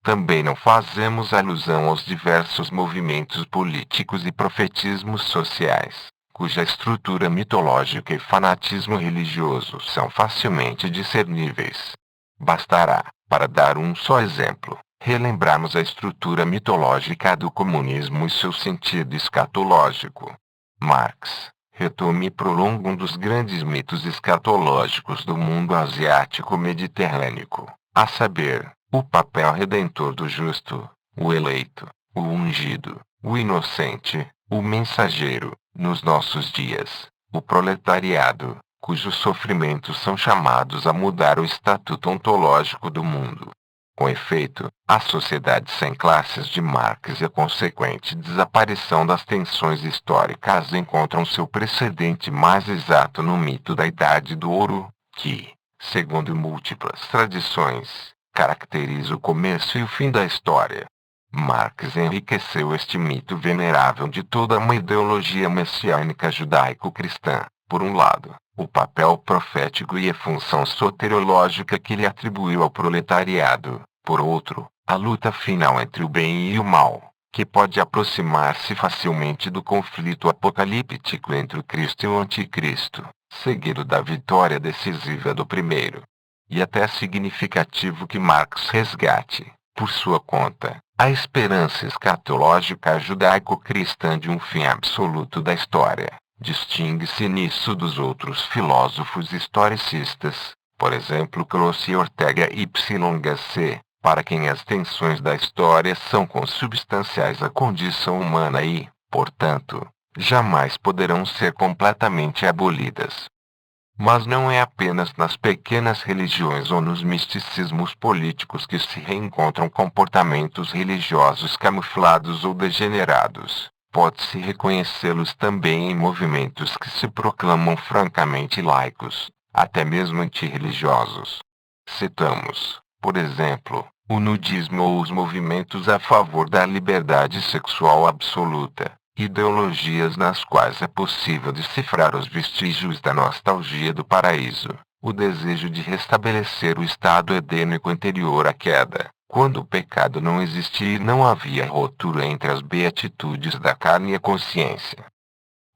Também não fazemos alusão aos diversos movimentos políticos e profetismos sociais, cuja estrutura mitológica e fanatismo religioso são facilmente discerníveis. Bastará, para dar um só exemplo, relembrarmos a estrutura mitológica do comunismo e seu sentido escatológico. Marx retoma e prolonga um dos grandes mitos escatológicos do mundo asiático-mediterrâneo, a saber, o papel redentor do justo, o eleito, o ungido, o inocente, o mensageiro, nos nossos dias, o proletariado, cujos sofrimentos são chamados a mudar o estatuto ontológico do mundo. Com efeito, a sociedade sem classes de Marx e a consequente desaparição das tensões históricas encontram seu precedente mais exato no mito da Idade do Ouro, que, segundo múltiplas tradições, caracteriza o começo e o fim da história. Marx enriqueceu este mito venerável de toda uma ideologia messiânica judaico-cristã, por um lado, o papel profético e a função soteriológica que lhe atribuiu ao proletariado, por outro, a luta final entre o bem e o mal, que pode aproximar-se facilmente do conflito apocalíptico entre o Cristo e o Anticristo, seguido da vitória decisiva do primeiro. E até é significativo que Marx resgate, por sua conta, a esperança escatológica judaico-cristã de um fim absoluto da história. Distingue-se nisso dos outros filósofos historicistas, por exemplo Croce e Ortega YC, para quem as tensões da história são consubstanciais à condição humana e, portanto, jamais poderão ser completamente abolidas. Mas não é apenas nas pequenas religiões ou nos misticismos políticos que se reencontram comportamentos religiosos camuflados ou degenerados. Pode-se reconhecê-los também em movimentos que se proclamam francamente laicos, até mesmo antirreligiosos. Citamos, por exemplo, o nudismo ou os movimentos a favor da liberdade sexual absoluta, ideologias nas quais é possível decifrar os vestígios da nostalgia do paraíso, o desejo de restabelecer o estado edênico anterior à queda, quando o pecado não existia e não havia ruptura entre as beatitudes da carne e a consciência.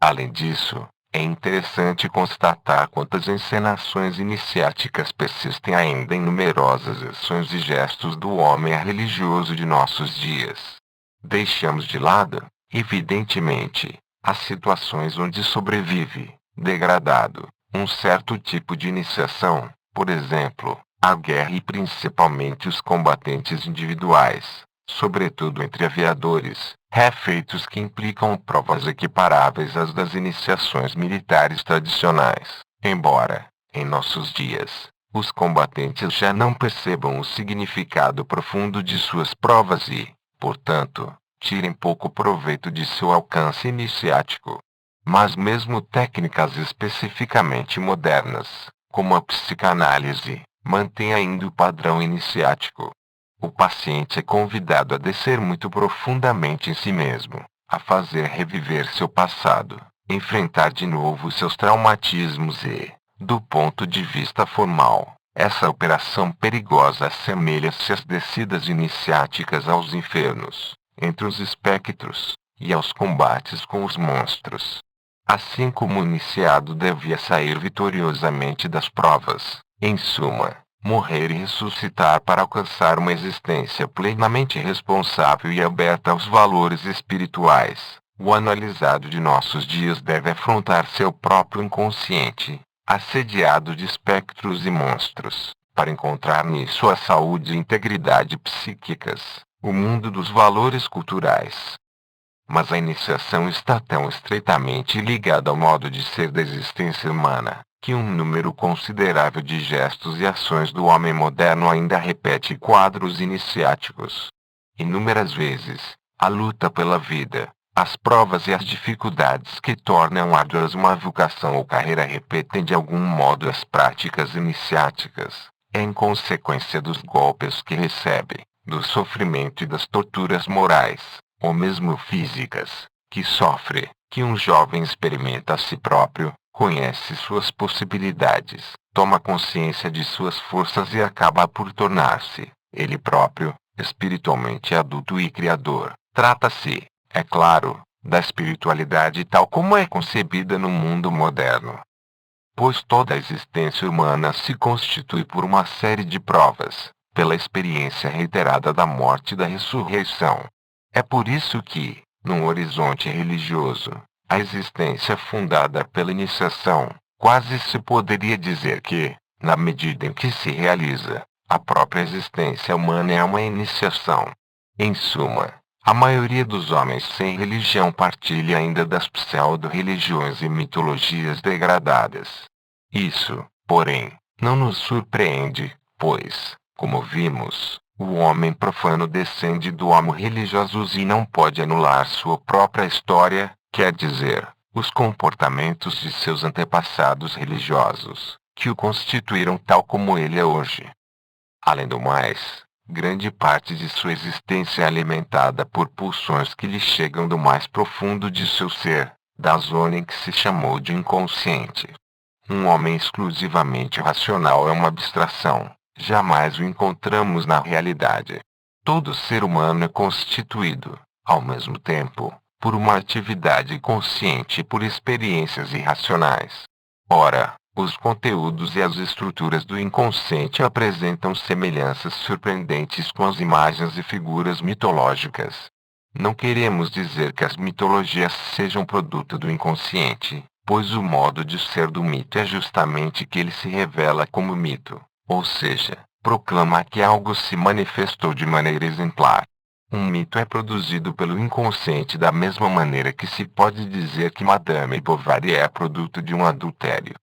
Além disso, é interessante constatar quantas encenações iniciáticas persistem ainda em numerosas ações e gestos do homem religioso de nossos dias. Deixamos de lado, evidentemente, as situações onde sobrevive, degradado, um certo tipo de iniciação, por exemplo, a guerra e principalmente os combatentes individuais, sobretudo entre aviadores, feitos que implicam provas equiparáveis às das iniciações militares tradicionais, embora, em nossos dias, os combatentes já não percebam o significado profundo de suas provas e, portanto, tirem pouco proveito de seu alcance iniciático. Mas mesmo técnicas especificamente modernas, como a psicanálise, mantêm ainda o padrão iniciático. O paciente é convidado a descer muito profundamente em si mesmo, a fazer reviver seu passado, enfrentar de novo seus traumatismos e, do ponto de vista formal, essa operação perigosa assemelha-se às descidas iniciáticas aos infernos, entre os espectros, e aos combates com os monstros. Assim como o iniciado devia sair vitoriosamente das provas, em suma, morrer e ressuscitar para alcançar uma existência plenamente responsável e aberta aos valores espirituais, o analisado de nossos dias deve afrontar seu próprio inconsciente, assediado de espectros e monstros, para encontrar nisso a saúde e integridade psíquicas, o mundo dos valores culturais. Mas a iniciação está tão estreitamente ligada ao modo de ser da existência humana, que um número considerável de gestos e ações do homem moderno ainda repete quadros iniciáticos. Inúmeras vezes, a luta pela vida, as provas e as dificuldades que tornam árduas uma vocação ou carreira repetem de algum modo as práticas iniciáticas, em consequência dos golpes que recebe, do sofrimento e das torturas morais, ou mesmo físicas, que sofre, que um jovem experimenta a si próprio, conhece suas possibilidades, toma consciência de suas forças e acaba por tornar-se, ele próprio, espiritualmente adulto e criador. Trata-se, é claro, da espiritualidade tal como é concebida no mundo moderno. Pois toda a existência humana se constitui por uma série de provas, pela experiência reiterada da morte e da ressurreição. É por isso que, num horizonte religioso, a existência fundada pela iniciação, quase se poderia dizer que, na medida em que se realiza, a própria existência humana é uma iniciação. Em suma, a maioria dos homens sem religião partilha ainda das pseudo-religiões e mitologias degradadas. Isso, porém, não nos surpreende, pois, como vimos, o homem profano descende do homo religiosus e não pode anular sua própria história, quer dizer, os comportamentos de seus antepassados religiosos, que o constituíram tal como ele é hoje. Além do mais, grande parte de sua existência é alimentada por pulsões que lhe chegam do mais profundo de seu ser, da zona em que se chamou de inconsciente. Um homem exclusivamente racional é uma abstração. Jamais o encontramos na realidade. Todo ser humano é constituído, ao mesmo tempo, por uma atividade consciente e por experiências irracionais. Ora, os conteúdos e as estruturas do inconsciente apresentam semelhanças surpreendentes com as imagens e figuras mitológicas. Não queremos dizer que as mitologias sejam produto do inconsciente, pois o modo de ser do mito é justamente que ele se revela como mito. Ou seja, proclama que algo se manifestou de maneira exemplar. Um mito é produzido pelo inconsciente da mesma maneira que se pode dizer que Madame Bovary é produto de um adultério.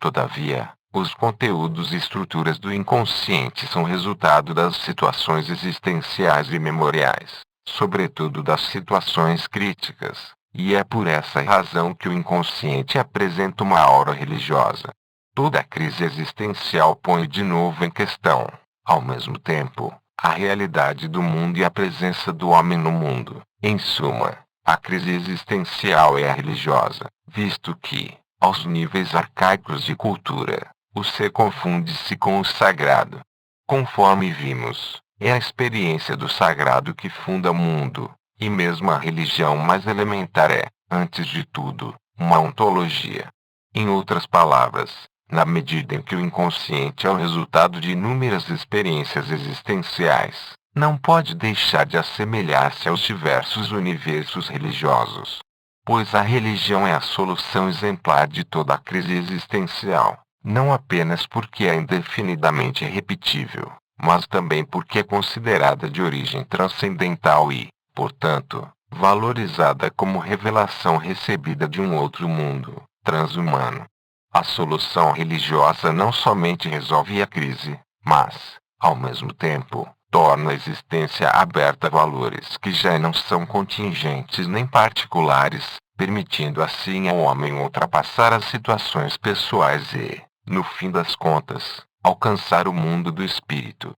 Todavia, os conteúdos e estruturas do inconsciente são resultado das situações existenciais e memoriais, sobretudo das situações críticas, e é por essa razão que o inconsciente apresenta uma aura religiosa. Toda crise existencial põe de novo em questão, ao mesmo tempo, a realidade do mundo e a presença do homem no mundo. Em suma, a crise existencial é a religiosa, visto que, aos níveis arcaicos de cultura, o ser confunde-se com o sagrado. Conforme vimos, é a experiência do sagrado que funda o mundo, e mesmo a religião mais elementar é, antes de tudo, uma ontologia. Em outras palavras, na medida em que o inconsciente é o resultado de inúmeras experiências existenciais, não pode deixar de assemelhar-se aos diversos universos religiosos. Pois a religião é a solução exemplar de toda a crise existencial, não apenas porque é indefinidamente repetível, mas também porque é considerada de origem transcendental e, portanto, valorizada como revelação recebida de um outro mundo, transhumano. A solução religiosa não somente resolve a crise, mas, ao mesmo tempo, torna a existência aberta a valores que já não são contingentes nem particulares, permitindo assim ao homem ultrapassar as situações pessoais e, no fim das contas, alcançar o mundo do espírito.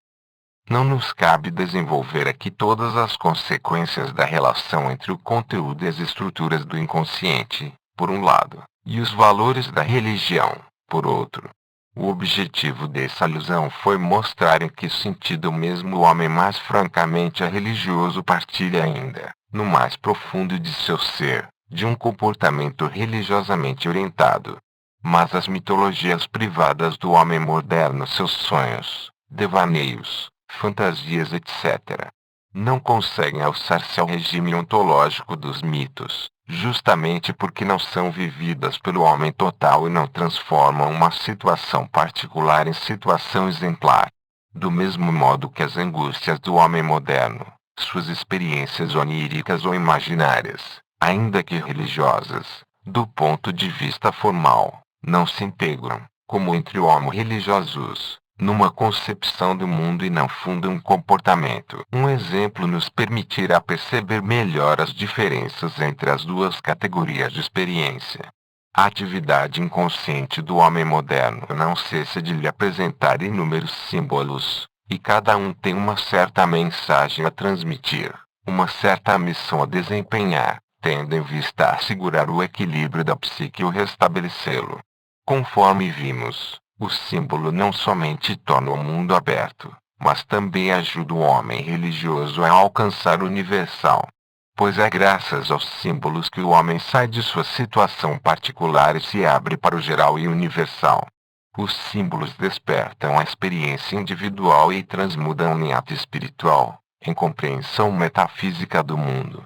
Não nos cabe desenvolver aqui todas as consequências da relação entre o conteúdo e as estruturas do inconsciente, por um lado, e os valores da religião, por outro. O objetivo dessa alusão foi mostrar em que sentido mesmo o homem mais francamente religioso partilha ainda, no mais profundo de seu ser, de um comportamento religiosamente orientado. Mas as mitologias privadas do homem moderno, seus sonhos, devaneios, fantasias, etc., não conseguem alçar-se ao regime ontológico dos mitos, justamente porque não são vividas pelo homem total e não transformam uma situação particular em situação exemplar. Do mesmo modo que as angústias do homem moderno, suas experiências oníricas ou imaginárias, ainda que religiosas, do ponto de vista formal, não se integram, como entre homens religiosos, numa concepção do mundo e não fundam um comportamento. Um exemplo nos permitirá perceber melhor as diferenças entre as duas categorias de experiência. A atividade inconsciente do homem moderno não cessa de lhe apresentar inúmeros símbolos, e cada um tem uma certa mensagem a transmitir, uma certa missão a desempenhar, tendo em vista assegurar o equilíbrio da psique e o restabelecê-lo. Conforme vimos, o símbolo não somente torna o mundo aberto, mas também ajuda o homem religioso a alcançar o universal. Pois é graças aos símbolos que o homem sai de sua situação particular e se abre para o geral e universal. Os símbolos despertam a experiência individual e transmudam em ato espiritual, em compreensão metafísica do mundo.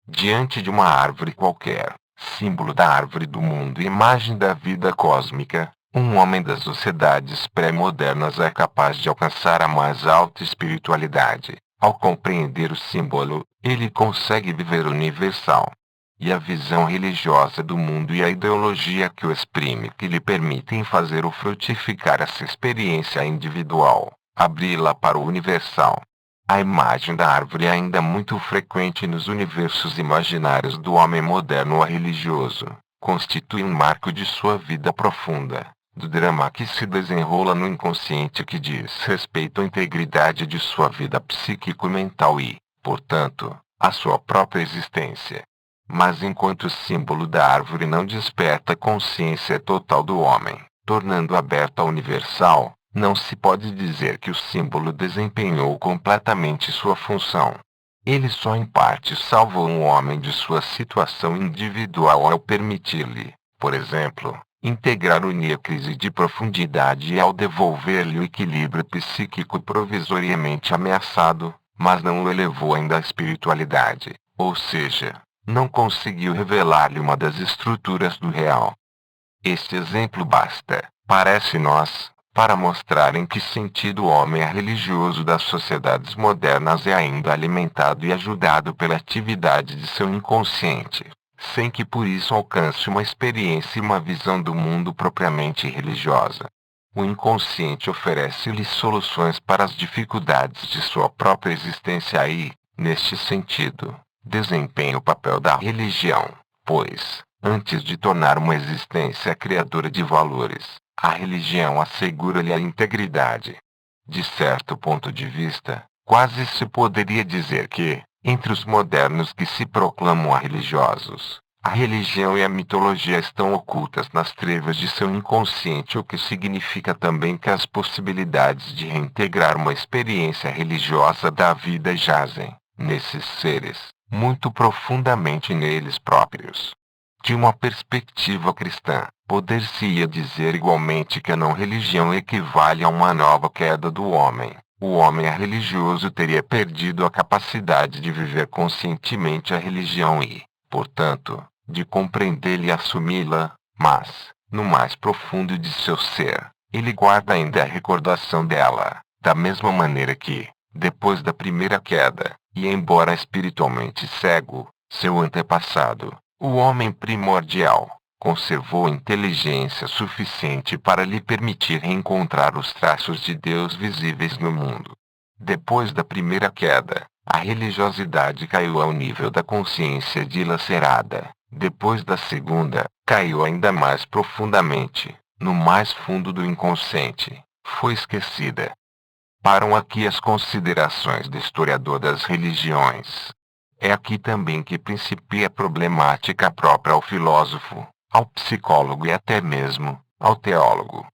Diante de uma árvore qualquer, símbolo da árvore do mundo e imagem da vida cósmica, um homem das sociedades pré-modernas é capaz de alcançar a mais alta espiritualidade. Ao compreender o símbolo, ele consegue viver o universal. E a visão religiosa do mundo e a ideologia que o exprime que lhe permitem fazer-o frutificar essa experiência individual, abri-la para o universal. A imagem da árvore é ainda muito frequente nos universos imaginários do homem moderno ou religioso, constitui um marco de sua vida profunda, do drama que se desenrola no inconsciente que diz respeito à integridade de sua vida psíquico-mental e, portanto, à sua própria existência. Mas enquanto o símbolo da árvore não desperta a consciência total do homem, tornando aberto ao universal, não se pode dizer que o símbolo desempenhou completamente sua função. Ele só em parte salvou um homem de sua situação individual ao permitir-lhe, por exemplo, integrar o crise de profundidade e ao devolver-lhe o equilíbrio psíquico provisoriamente ameaçado, mas não o elevou ainda à espiritualidade, ou seja, não conseguiu revelar-lhe uma das estruturas do real. Este exemplo basta, parece-nos, para mostrar em que sentido o homem religioso das sociedades modernas é ainda alimentado e ajudado pela atividade de seu inconsciente, sem que por isso alcance uma experiência e uma visão do mundo propriamente religiosa. O inconsciente oferece-lhe soluções para as dificuldades de sua própria existência e, neste sentido, desempenha o papel da religião, pois, antes de tornar uma existência criadora de valores, a religião assegura-lhe a integridade. De certo ponto de vista, quase se poderia dizer que, entre os modernos que se proclamam religiosos, a religião e a mitologia estão ocultas nas trevas de seu inconsciente, o que significa também que as possibilidades de reintegrar uma experiência religiosa da vida jazem, nesses seres, muito profundamente neles próprios. De uma perspectiva cristã, poder-se-ia dizer igualmente que a não-religião equivale a uma nova queda do homem. O homem religioso teria perdido a capacidade de viver conscientemente a religião e, portanto, de compreendê-la e assumi-la, mas, no mais profundo de seu ser, ele guarda ainda a recordação dela, da mesma maneira que, depois da primeira queda, e embora espiritualmente cego, seu antepassado, o homem primordial, conservou inteligência suficiente para lhe permitir reencontrar os traços de Deus visíveis no mundo. Depois da primeira queda, a religiosidade caiu ao nível da consciência dilacerada, Depois da segunda, caiu ainda mais profundamente, no mais fundo do inconsciente. Foi esquecida. Param aqui as considerações do historiador das religiões. É aqui também que principia a problemática própria ao filósofo, ao psicólogo e até mesmo ao teólogo.